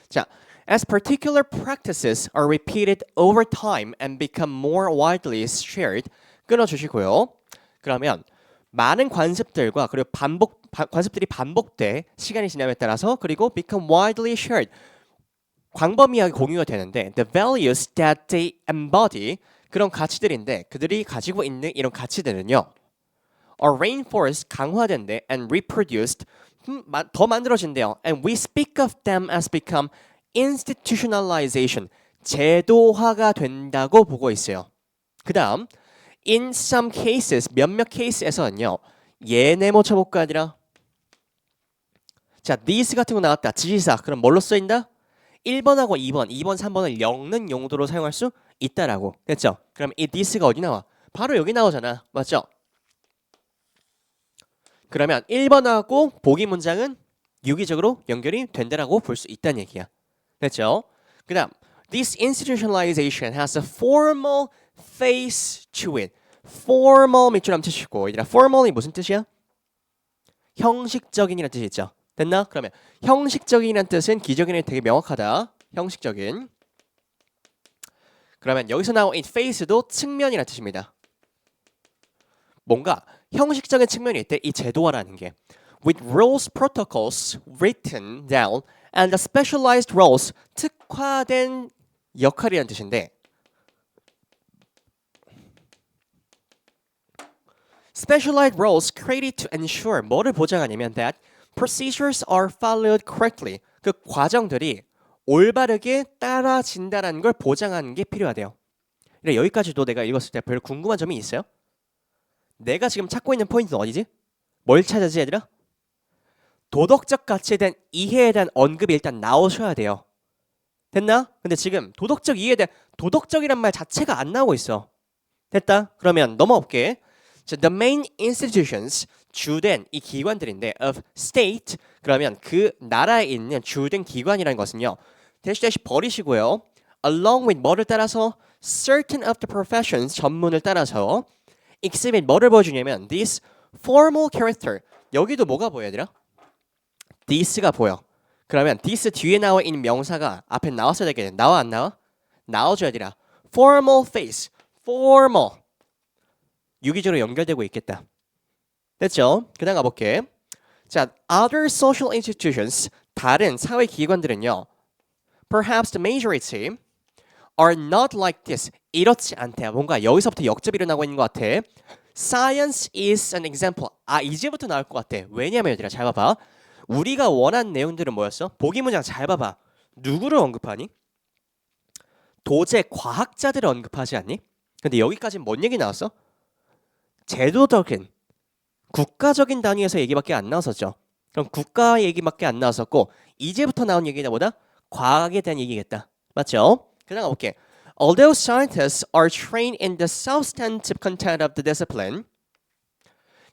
자, as particular practices are repeated over time and become more widely shared 끊어주시고요. 그러면 많은 관습들과 그리고 관습들이 반복돼 시간이 지남에 따라서 그리고 become widely shared 광범위하게 공유가 되는데 the values that they embody 그런 가치들인데 그들이 가지고 있는 이런 가치들은요 are reinforced 강화된대 and reproduced 더 만들어진대요 and we speak of them as become institutionalization 제도화가 된다고 보고 있어요. 그 다음 in some cases 몇몇 케이스에서는요 얘네 뭐 쳐볼까 아니라 자 these 같은 거 나왔다 지시사 그럼 뭘로 쓰인다? 1번하고 2번, 3번을 엮는 용도로 사용할 수 있다라고 됐죠? 그럼 이 this가 어디 나와? 바로 여기 나오잖아 맞죠? 그러면 1번하고 보기 문장은 유기적으로 연결이 된다라고 볼 수 있다는 얘기야 됐죠? 그 다음 This institutionalization has a formal face to it formal 밑줄 한번 치시고 얘들아 formal이 무슨 뜻이야? 형식적인이라는 뜻이 있죠 됐나? 그러면 형식적인이라는 뜻은 기적인이 되게 명확하다. 형식적인. 그러면 여기서 나온 이 face도 측면이라는 뜻입니다. 뭔가 형식적인 측면이 있대 이 제도화라는 게 with rules, protocols written down and the specialized roles 특화된 역할이라는 뜻인데 specialized roles created to ensure 뭐를 보장하냐면 that procedures are followed correctly. 그 과정들이 올바르게 따라진다는 걸 보장하는 게 필요하대요. 그래 여기까지도 내가 읽었을 때 별 궁금한 점이 있어요? 내가 지금 찾고 있는 포인트는 어디지? 뭘 찾아지 얘들아? 도덕적 가치에 대한 이해에 대한 언급이 일단 나오셔야 돼요. 됐나? 근데 지금 도덕적 이해에 대한 도덕적이란 말 자체가 안 나오고 있어. 됐다? 그러면 넘어올게. 자, the main institutions 주된 이 기관들인데 of state 그러면 그 나라에 있는 주된 기관이라는 것은요. 대시 버리시고요. along with 뭐를 따라서 certain of the professions 전문을 따라서 exhibit 뭐를 보여주냐면 this formal character 여기도 뭐가 보여야 되나? this가 보여. 그러면 this 뒤에 나와 있는 명사가 앞에 나왔어야 되겠네. 나와 안 나와? 나와줘야 되라. formal face, formal 유기적으로 연결되고 있겠다. 됐죠? 그 다음 가볼게. 자, other social institutions 다른 사회 기관들은요. Perhaps the majority are not like this. 이렇지 않대요. 뭔가 여기서부터 역접이 일어나고 있는 것 같아. Science is an example. 아 이제부터 나올 것 같아. 왜냐면 얘들아 잘 봐봐. 우리가 원한 내용들은 뭐였어? 보기 문장 잘 봐봐. 누구를 언급하니? 도제 과학자들을 언급하지 않니? 근데 여기까지 뭔 얘기 나왔어? 제도적인 국가적인 단위에서 얘기밖에 안 나왔었죠. 그럼 국가 얘기밖에 안 나왔었고 이제부터 나온 얘기는 뭐다? 과학에 대한 얘기겠다. 맞죠? 그다음 가볼게. Although scientists are trained in the substantive content of the discipline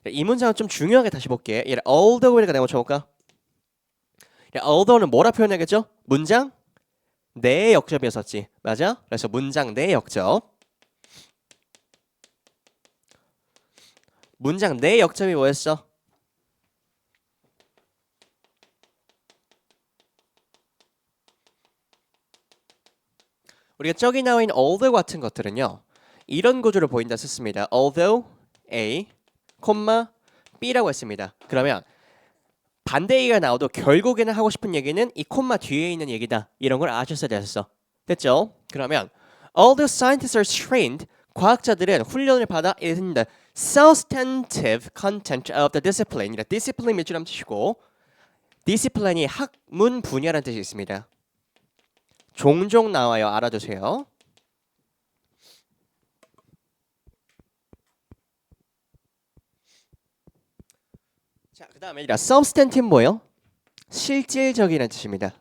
이 문장은 좀 중요하게 다시 볼게. although를 내가 쳐볼까? although는 뭐라 표현하겠죠? 문장 내 역접이었었지. 맞아? 그래서 문장 내 역접. 문장 내 역접이 뭐였어? 우리가 저기 나와 있는 although 같은 것들은요. 이런 구조를 보인다 썼습니다. although A, B라고 했습니다. 그러면 반대 얘기가 나와도 결국에는 하고 싶은 얘기는 이 콤마 뒤에 있는 얘기다. 이런 걸 아셨어야 됐어. 됐죠? 그러면 although scientists are trained 과학자들은 훈련을 받아 in the substantive content of the discipline. discipline 몇 줄함 치시고 discipline이 학문 분야라는 뜻이 있습니다. 종종 나와요. 알아두세요. 자, 그 다음에 substantive 뭐예요? 실질적이라는 뜻입니다.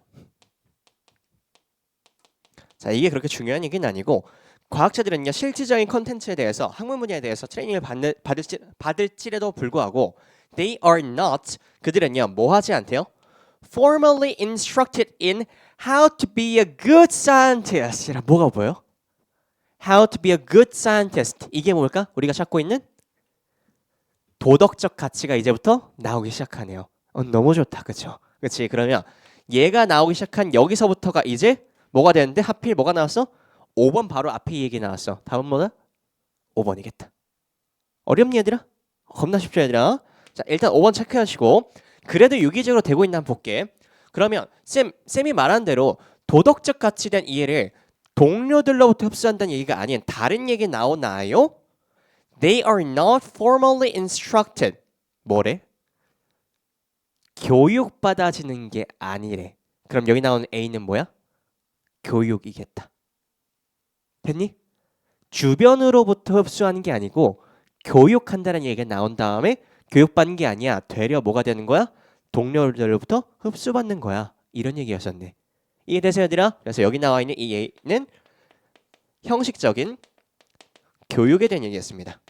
자, 이게 그렇게 중요한 얘기는 아니고 과학자들은요 실질적인 컨텐츠에 대해서 학문 분야에 대해서 트레이닝을 받을지라도 불구하고 they are not 그들은요 뭐 하지 않대요? formally instructed in how to be a good scientist. 뭐가 보여? How to be a good scientist. 이게 뭘까? 우리가 찾고 있는 도덕적 가치가 이제부터 나오기 시작하네요. 너무 좋다, 그렇죠? 그렇지? 그러면 얘가 나오기 시작한 여기서부터가 이제 뭐가 되는데 하필 뭐가 나왔어? 5번 바로 앞에 이 얘기 나왔어. 답은 뭐다? 5번이겠다. 어렵니 얘들아? 겁나 쉽죠 얘들아? 자 일단 5번 체크하시고 그래도 유기적으로 되고 있나 한번 볼게. 그러면 쌤이 말한 대로 도덕적 가치에 대한 이해를 동료들로부터 흡수한다는 얘기가 아닌 다른 얘기 나오나요? They are not formally instructed. 뭐래? 교육받아지는 게 아니래. 그럼 여기 나오는 A는 뭐야? 교육이겠다. 됐니? 주변으로부터 흡수하는 게 아니고 교육한다는 얘기가 나온 다음에 교육받는 게 아니야. 되려 뭐가 되는 거야? 동료들로부터 흡수받는 거야. 이런 얘기였었네. 이해되세요, 얘들아? 그래서 여기 나와 있는 이 A는 형식적인 교육에 대한 얘기였습니다.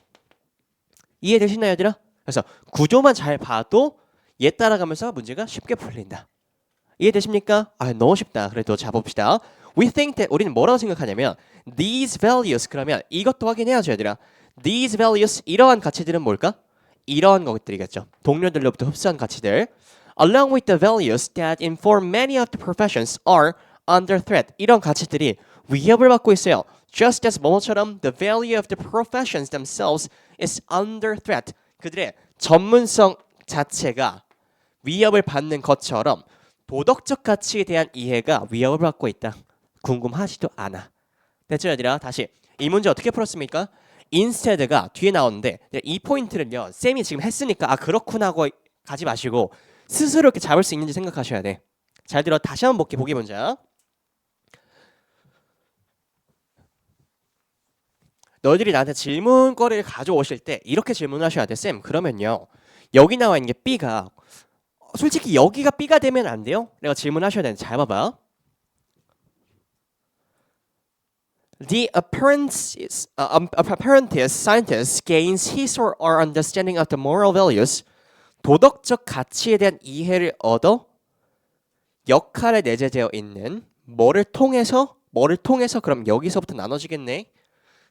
이해되시나요, 얘들아? 그래서 구조만 잘 봐도 얘 따라가면서 문제가 쉽게 풀린다. 이해되십니까? 아, 너무 쉽다. 그래도 잡읍시다. We think that 우리는 뭐라고 생각하냐면 these values 그러면 이것도 확인해야죠, 얘들아. These values 이러한 가치들은 뭘까? 이러한 것들이겠죠. 동료들로부터 흡수한 가치들. Along with the values that inform many of the professions are under threat. 이런 가치들이 위협을 받고 있어요. Just as 뭐뭐처럼 the value of the professions themselves is under threat. 그들의 전문성 자체가 위협을 받는 것처럼 도덕적 가치에 대한 이해가 위협을 받고 있다. 궁금하지도 않아. 됐죠, 얘들아? 다시 이 문제 어떻게 풀었습니까? instead가 뒤에 나오는데 이 포인트를요 쌤이 지금 했으니까 아 그렇구나 하고 가지 마시고 스스로 이렇게 잡을 수 있는지 생각하셔야 돼. 잘 들어. 다시 한번 볼게. 보기 문제. 너희들이 나한테 질문거리를 가져오실 때 이렇게 질문을 하셔야 돼. 쌤 그러면요 여기 나와 있는 게 B가 솔직히 여기가 B가 되면 안 돼요. 내가 질문하셔야 되는데 잘 봐봐. The apprentice scientist gains his or her understanding of the moral values. 도덕적 가치에 대한 이해를 얻어 역할에 내재되어 있는 뭐를 통해서 그럼 여기서부터 나눠지겠네.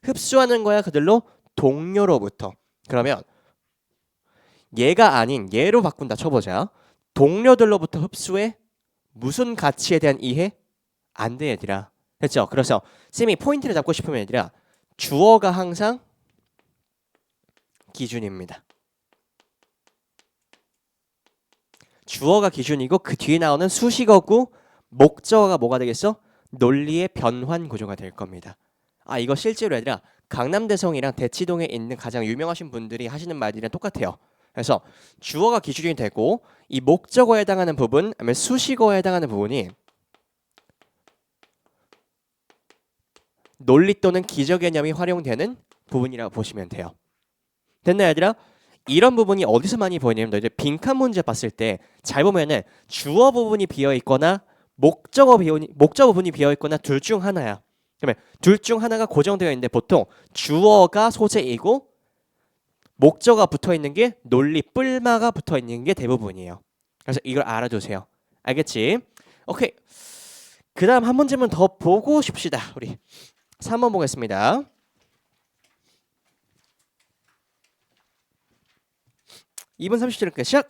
흡수하는 거야 그들로 동료로부터. 그러면 얘가 아닌 얘로 바꾼다 쳐보자. 동료들로부터 흡수해 무슨 가치에 대한 이해? 안 돼 얘들아. 됐죠? 그래서 쌤이 포인트를 잡고 싶으면 얘들아 주어가 항상 기준입니다. 주어가 기준이고 그 뒤에 나오는 수식어구 목적어가 뭐가 되겠어? 논리의 변환 구조가 될 겁니다. 아 이거 실제로 얘들아 강남대성이랑 대치동에 있는 가장 유명하신 분들이 하시는 말들이랑 똑같아요. 그래서 주어가 기준이 되고 이 목적어에 해당하는 부분, 아니면 수식어에 해당하는 부분이 논리 또는 기저 개념이 활용되는 부분이라고 보시면 돼요. 됐나 얘들아? 이런 부분이 어디서 많이 보이냐면 너희들 빈칸 문제 봤을 때 잘 보면은 주어 부분이 비어 있거나 목적어 부분이 비어 있거나 둘 중 하나야. 그러면 둘 중 하나가 고정되어 있는데 보통 주어가 소재이고 목적어가 붙어 있는 게 논리 뿔마가 붙어 있는 게 대부분이에요. 그래서 이걸 알아두세요. 알겠지? 오케이. 그다음 한 문제만 더 보고 싶시다. 우리 3번 보겠습니다. 2분 30초 시작.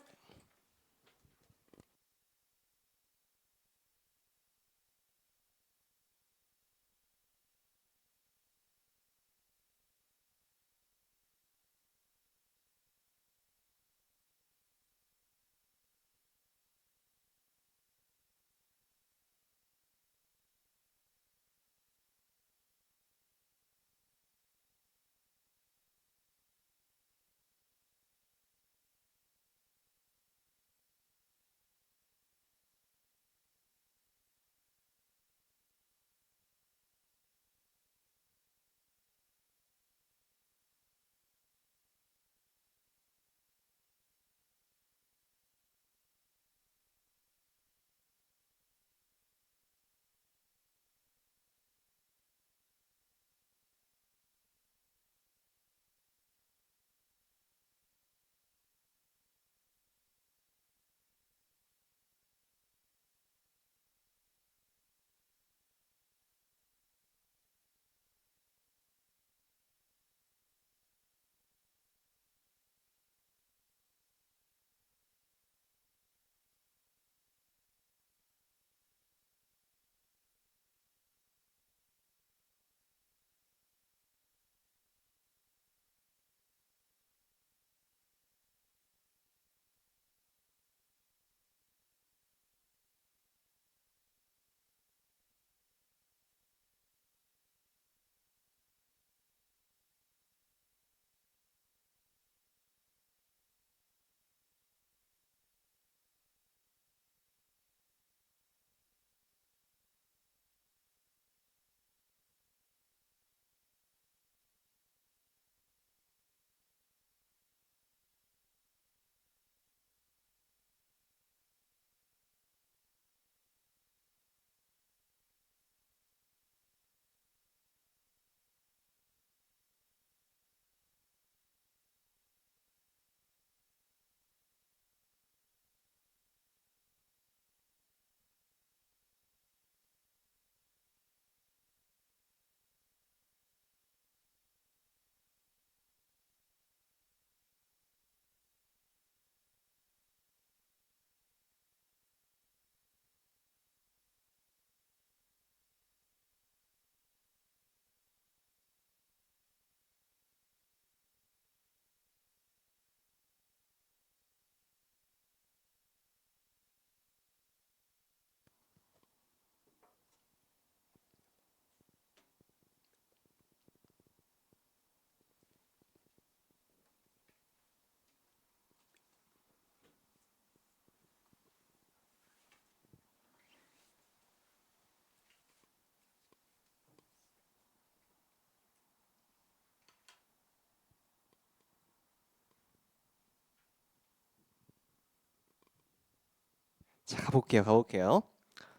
자, 가볼게요.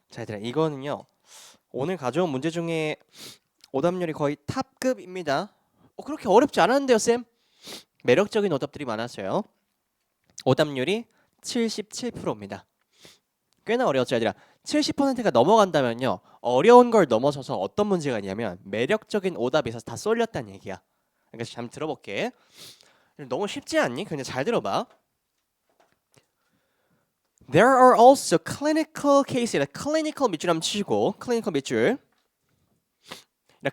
자, 얘들아, 이거는요. 오늘 가져온 문제 중에 오답률이 거의 탑급입니다. 그렇게 어렵지 않았는데요, 쌤? 매력적인 오답들이 많았어요. 오답률이 77%입니다. 꽤나 어려웠죠, 얘들아. 70%가 넘어간다면요. 어려운 걸 넘어서서 어떤 문제가 있냐면 매력적인 오답에서 다 쏠렸다는 얘기야. 그러니까 잠 들어볼게. 너무 쉽지 않니? 그냥 잘 들어봐. There are also clinical cases. clinical 밑줄 한번 치시고 clinical 밑줄.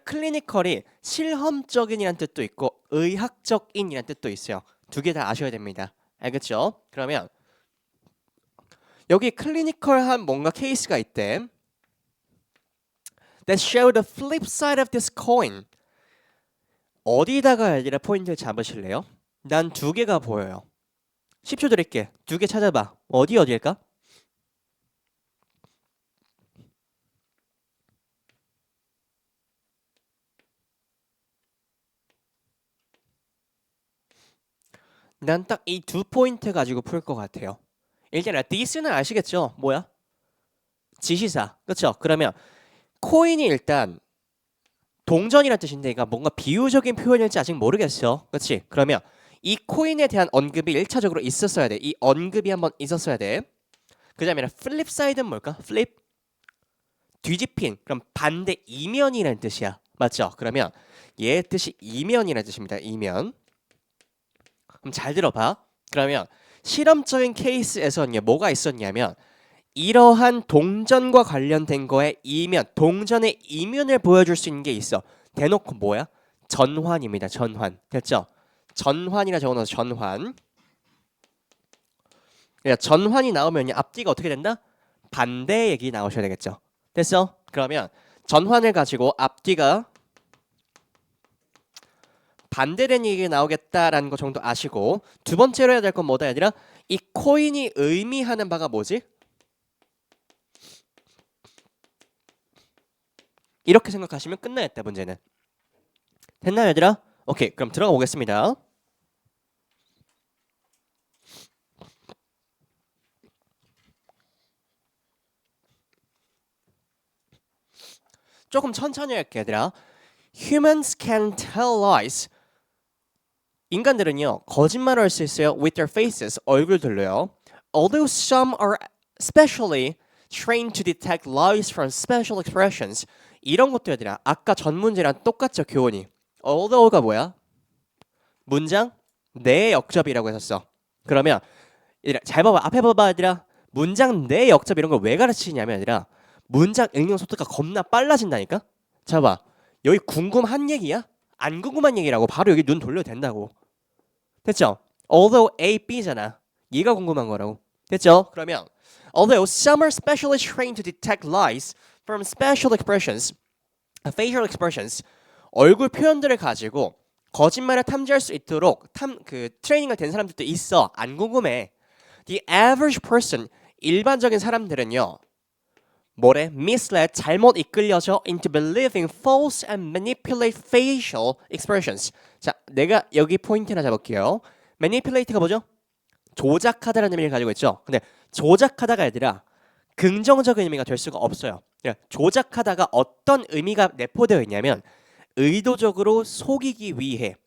클리니컬이 실험적인이란 뜻도 있고 의학적인이란 뜻도 있어요. 두 개 다 아셔야 됩니다. 알겠죠? 그러면 여기 클리니컬한 뭔가 케이스가 있대. That show the flip side of this coin. 어디다가 얘들아 포인트를 잡으실래요? 난 두 개가 보여요. 10초 드릴게. 두 개 찾아봐. 어디일까? 난 딱 이 두 포인트 가지고 풀 것 같아요. 일단 this는 아시겠죠? 뭐야? 지시사. 그렇죠? 그러면 코인이 일단 동전이란 뜻인데 이거 뭔가 비유적인 표현일지 아직 모르겠어. 그렇지? 그러면 이 코인에 대한 언급이 1차적으로 있었어야 돼. 이 언급이 한번 있었어야 돼. 그 다음에 플립 사이드는 뭘까? 플립? 뒤집힌. 그럼 반대 이면이라는 뜻이야. 맞죠? 그러면 얘의 뜻이 이면이라는 뜻입니다. 이면. 그럼 잘 들어봐. 그러면 실험적인 케이스에서는 뭐가 있었냐면 이러한 동전과 관련된 거에 이면, 동전의 이면을 보여줄 수 있는 게 있어. 대놓고 뭐야? 전환입니다. 전환. 됐죠? 전환이라 적어놓어서 전환. 전환이 나오면 앞뒤가 어떻게 된다? 반대 얘기 나오셔야 되겠죠. 됐어? 그러면 전환을 가지고 앞뒤가 반대된 얘기가 나오겠다라는 거 정도 아시고 두 번째로 해야 될 건 뭐다 얘들아? 이 코인이 의미하는 바가 뭐지? 이렇게 생각하시면 끝나겠다 문제는. 됐나요 얘들아? 오케이 그럼 들어가 보겠습니다. 조금 천천히 할게 얘들아. Humans can tell lies. 인간들은요 거짓말을 할 수 있어요 with their faces, 얼굴들로요. Although some are specially trained to detect lies from special expressions. 이런 것도 얘들아 아까 전 문제랑 똑같죠 교훈이. Although가 뭐야? 문장 내 역접이라고 했었어. 그러면 얘들아 잘 봐봐. 앞에 봐봐 얘들아. 문장 내 역접 이런 걸 왜 가르치냐면 얘들아 문장 읽는 속도가 겁나 빨라진다니까. 자 봐. 여기 궁금한 얘기야? 안 궁금한 얘기라고 바로 여기 눈 돌려도 된다고. 됐죠? Although A, B잖아. 얘가 궁금한 거라고. 됐죠? 그러면 Although some are specially trained to detect lies from special expressions, facial expressions, 얼굴 표현들을 가지고 거짓말을 탐지할 수 있도록 트레이닝을 된 사람들도 있어. 안 궁금해. The average person, 일반적인 사람들은요. 뭐래? misled, 잘못 이끌려져 into believing false and manipulate facial expressions. 자, 내가 여기 포인트 하나 잡을게요. manipulate가 뭐죠? 조작하다라는 의미를 가지고 있죠. 근데 조작하다가 얘들아 긍정적인 의미가 될 수가 없어요. 조작하다가 어떤 의미가 내포되어 있냐면 의도적으로 속이기 위해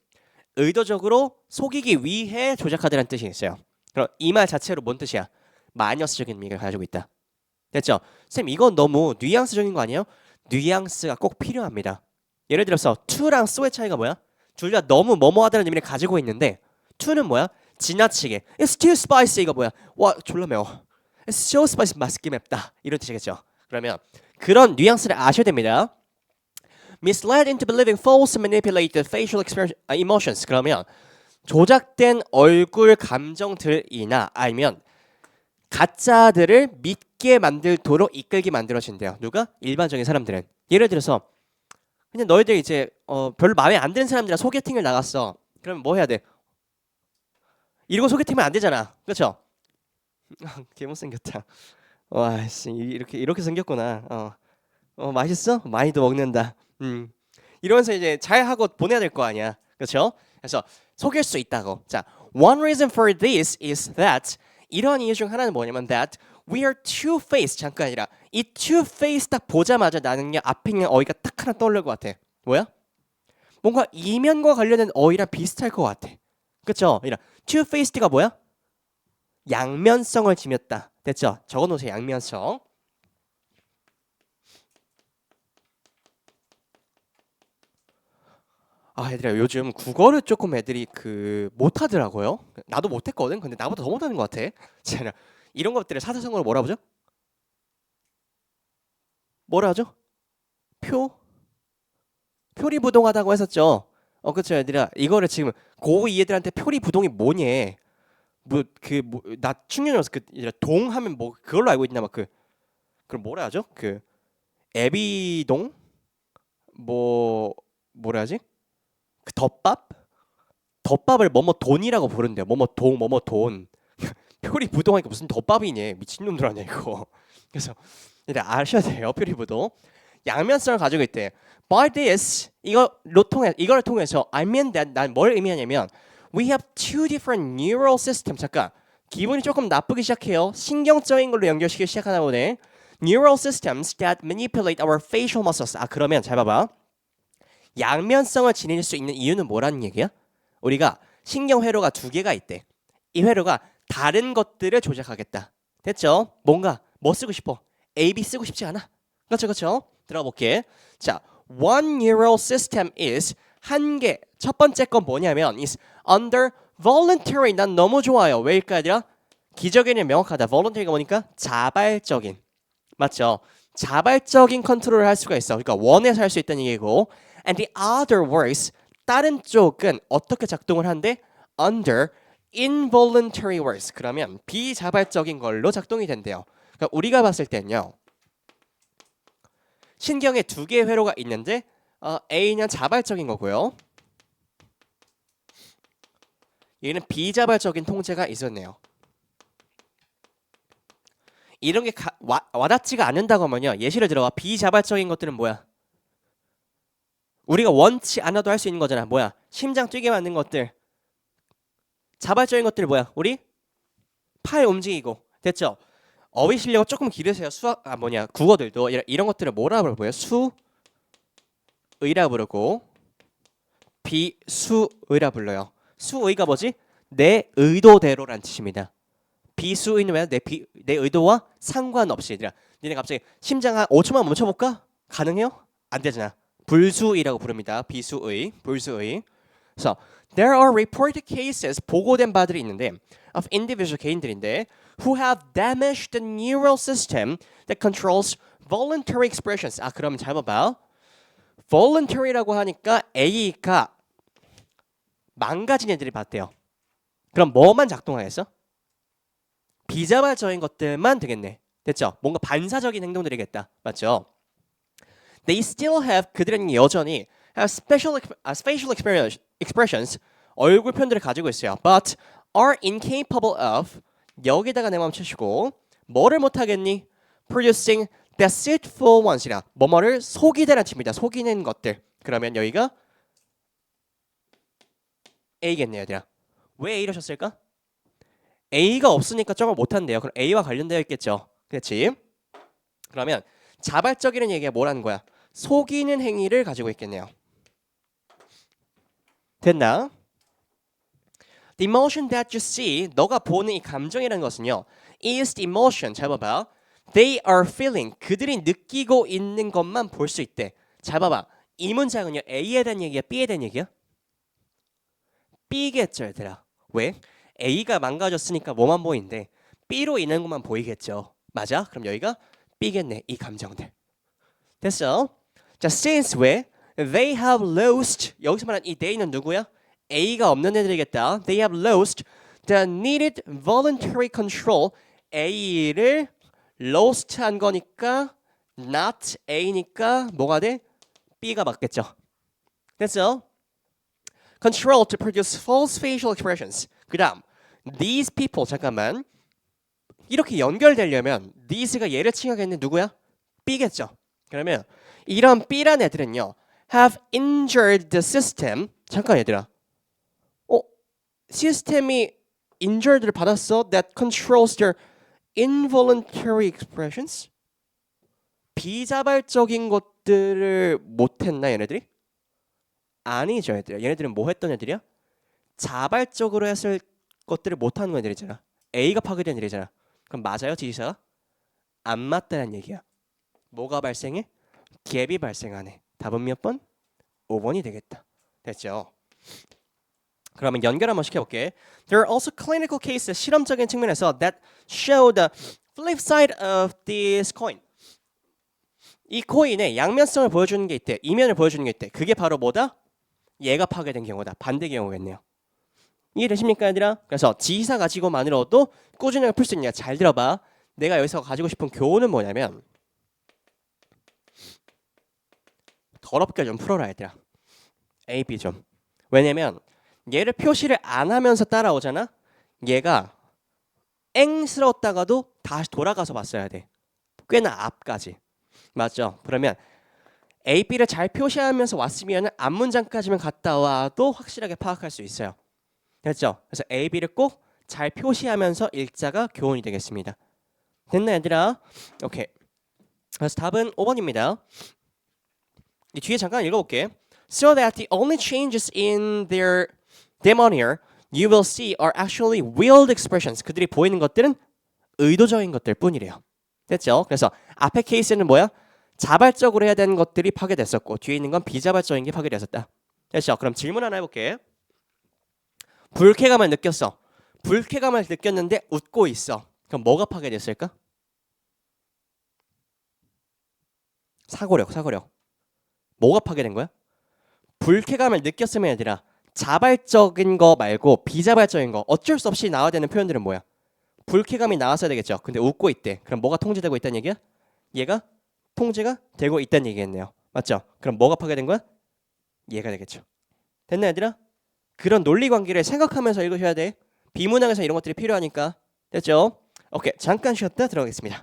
조작하다라는 뜻이 있어요. 그럼 이 말 자체로 뭔 뜻이야? 마이너스적인 의미를 가지고 있다. 됐죠? 쌤 이건 너무 뉘앙스적인 거 아니에요? 뉘앙스가 꼭 필요합니다. 예를 들어서 to랑 so의 차이가 뭐야? 둘 다 너무 뭐뭐하다는 의미를 가지고 있는데 to는 뭐야? 지나치게 It's too spicy 이거 뭐야? 와 졸라 매워. It's so spicy 맛있게 맵다 이런 뜻이겠죠. 그러면 그런 뉘앙스를 아셔야 됩니다. Misled into believing false and manipulated facial emotions. 그러면 조작된 얼굴 감정들이나 아니면 가짜들을 믿게 만들도록 이끌게 만들어진대요. 누가? 일반적인 사람들은. 예를 들어서 그냥 너희들 이제 별로 마음에 안 드는 사람들이랑 소개팅을 나갔어. 그러면 뭐 해야 돼? 이러고 소개팅하면 안 되잖아. 그렇죠? 개못생겼다. 와, 씨, 이렇게 생겼구나. 맛있어? 많이도 먹는다. 이러면서 이제 잘 하고 보내야 될 거 아니야. 그렇죠? 그래서 속일 수 있다고. 자, one reason for this is that 이런 이유 중 하나는 뭐냐면 that We are two-faced. 잠깐 아니라 이 two-faced 딱 보자마자 나는요 앞에 있는 어휘가 딱 하나 떠오를 것 같아. 뭐야? 뭔가 이면과 관련된 어휘랑 비슷할 것 같아. 그쵸? two-faced가 뭐야? 양면성을 지녔다. 됐죠? 적어놓으세요. 양면성. 얘들아 요즘 국어를 조금 애들이 못하더라고요. 나도 못했거든. 근데 나보다 더 못하는 것 같아. 자, 이런 것들을 사사성어로 뭐라 보죠? 뭐라 하죠? 표리부동하다고 했었죠. 그쵸 얘들아. 이거를 지금 고2 애들한테 표리부동이 뭐니? 나 충격이라서 동 하면 뭐 그걸로 알고 있나 막 그럼 뭐라 하죠? 애비동 뭐라 하지? 덮밥을 뭐뭐 돈이라고 부른대요. 뭐뭐 동 뭐뭐 돈. 표리부동하니까 무슨 덮밥이니? 미친놈들 아니야 이거. 그래서 일단 아셔야 돼요. 표리부동. 양면성을 가지고 있대. By this 이거를 통해서 I mean that 난 뭘 의미하냐면 we have two different neural systems. 잠깐 기분이 조금 나쁘기 시작해요. 신경적인 걸로 연결시키기 시작하나 보네. Neural systems that manipulate our facial muscles. 그러면 잘 봐봐. 양면성을 지닐 수 있는 이유는 뭐라는 얘기야? 우리가 신경 회로가 두 개가 있대. 이 회로가 다른 것들을 조작하겠다. 됐죠? 뭔가 뭐 쓰고 싶어? A, B 쓰고 싶지 않아? 그렇죠? 들어가 볼게. 자, one neural system is 한 개. 첫 번째 건 뭐냐면 is under voluntary. 난 너무 좋아요. 왜일까 얘들아? 기저귀는 명확하다. voluntary가 뭐니까? 자발적인. 맞죠? 자발적인 컨트롤을 할 수가 있어. 그러니까 원해서 할 수 있다는 얘기고. And the other words, 다른 쪽은 어떻게 작동을 한대? Under involuntary words. 그러면 비자발적인 걸로 작동이 된대요. 그러니까 우리가 봤을 때는요. 신경에 두 개의 회로가 있는데 A는 자발적인 거고요. 얘는 비자발적인 통제가 있었네요. 이런 게 와닿지가 않는다고 하면요. 예시를 들어봐. 비자발적인 것들은 뭐야? 우리가 원치 않아도 할 수 있는 거잖아. 뭐야? 심장 뛰게 만든 것들. 자발적인 것들 뭐야? 우리 팔 움직이고. 됐죠? 어휘 실력을 조금 기르세요. 국어들도 이런 것들을 뭐라 부르고요? 수의라 부르고 비수의라 불러요. 수의가 뭐지? 내 의도대로란 뜻입니다. 비수의는 왜? 내 의도와 상관없이. 니네 갑자기 심장 한 5초만 멈춰볼까? 가능해요? 안 되잖아. 불수의라고 부릅니다. 비수의, 불수의. 그래서 there are reported cases 보고된 바들이 있는데 of individual 개인들인데 who have damaged the neural system that controls voluntary expressions. 그럼 잘 봐봐. voluntary라고 하니까 A가 망가진 애들이 봤대요. 그럼 뭐만 작동하겠어? 비자발적인 것들만 되겠네. 됐죠? 뭔가 반사적인 행동들이겠다. 맞죠? They still have 그들은 여전히 have facial expressions 얼굴 표현들을 가지고 있어요. But are incapable of 여기다가 내 마음 치시고 뭐를 못하겠니? Producing deceitful ones이라 뭐뭐를 속이다라는 칩니다. 속이는 것들. 그러면 여기가 A겠네요, 얘들아. 왜 A 이러셨을까? A가 없으니까 저걸 못한대요. 그럼 A와 관련되어 있겠죠. 그렇지? 그러면 자발적이라는 얘기가 뭐라는 거야? 속이는 행위를 가지고 있겠네요. 됐나? The emotion that you see, 너가 보는 이 감정이라는 것은요. is the emotion. 잘 봐봐. They are feeling. 그들이 느끼고 있는 것만 볼 수 있대. 잘 봐봐. 이 문장은요. A에 대한 얘기야? B에 대한 얘기야? B겠죠, 얘들아. 왜? A가 망가졌으니까 뭐만 보이는데 B로 인한 것만 보이겠죠. 맞아? 그럼 여기가 B겠네. 이 감정들. 됐어? 자, since 왜? They have lost. 여기서 말한 이 they는 누구야? A가 없는 애들이겠다. They have lost the needed voluntary control. A를 lost 한 거니까 not A니까 뭐가 돼? B가 맞겠죠. 됐어? Control to produce false facial expressions. 그 다음 these people. 잠깐만. 이렇게 연결되려면 these가 얘를 칭하겠는 누구야? B겠죠. 그러면 이런 B란 애들은요. have injured the system. 잠깐 얘들아. 시스템이 injured를 받았어. that controls their involuntary expressions? 비자발적인 것들을 못했나 얘네들이? 아니죠 얘들아. 얘네들은 뭐 했던 애들이야? 자발적으로 했을 것들을 못하는 애들이잖아. A가 파괴된 일이잖아. 그럼 맞아요 지시사가? 안 맞다는 얘기야. 뭐가 발생해? 갭이 발생하네. 답은 몇 번? 5번이 되겠다. 됐죠? 그러면 연결 한번 시켜볼게. There are also clinical cases, 실험적인 측면에서 that show the flip side of this coin. 이 코인의 양면성을 보여주는 게 있대. 이면을 보여주는 게 있대. 그게 바로 뭐다? 얘가 파괴된 경우다. 반대 경우겠네요. 이해되십니까 얘들아? 그래서 지시사 가지고만으로도 꾸준하게 풀 수 있냐. 잘 들어봐. 내가 여기서 가지고 싶은 교훈은 뭐냐면 더럽게 좀 풀어라 얘들아. A, B 좀. 왜냐면 얘를 표시를 안 하면서 따라오잖아. 얘가 앵스러웠다가도 다시 돌아가서 봤어야 돼. 꽤나 앞까지. 맞죠? 그러면 A, B를 잘 표시하면서 왔으면 앞문장까지만 갔다 와도 확실하게 파악할 수 있어요. 됐죠? 그래서 A, B를 꼭 잘 표시하면서 읽자가 교훈이 되겠습니다. 됐나 얘들아? 오케이. 그래서 답은 5번입니다. 이 뒤에 잠깐 읽어볼게. So that the only changes in their demeanor you will see are actually willed expressions. 그들이 보이는 것들은 의도적인 것들 뿐이래요. 됐죠? 그래서 앞에 케이스는 뭐야? 자발적으로 해야 되는 것들이 파괴됐었고 뒤에 있는 건 비자발적인 게 파괴됐었다. 됐죠? 그럼 질문 하나 해볼게. 불쾌감을 느꼈어. 불쾌감을 느꼈는데 웃고 있어. 그럼 뭐가 파괴됐을까? 사고력. 뭐가 파괴된 거야? 불쾌감을 느꼈으면 얘들아 자발적인 거 말고 비자발적인 거 어쩔 수 없이 나와야 되는 표현들은 뭐야? 불쾌감이 나왔어야 되겠죠. 근데 웃고 있대. 그럼 뭐가 통제되고 있다는 얘기야? 얘가 통제가 되고 있다는 얘기겠네요. 맞죠? 그럼 뭐가 파괴된 거야? 얘가 되겠죠. 됐나 얘들아? 그런 논리 관계를 생각하면서 읽으셔야 돼. 비문학에서 이런 것들이 필요하니까. 됐죠? 오케이. 잠깐 쉬었다 들어가겠습니다.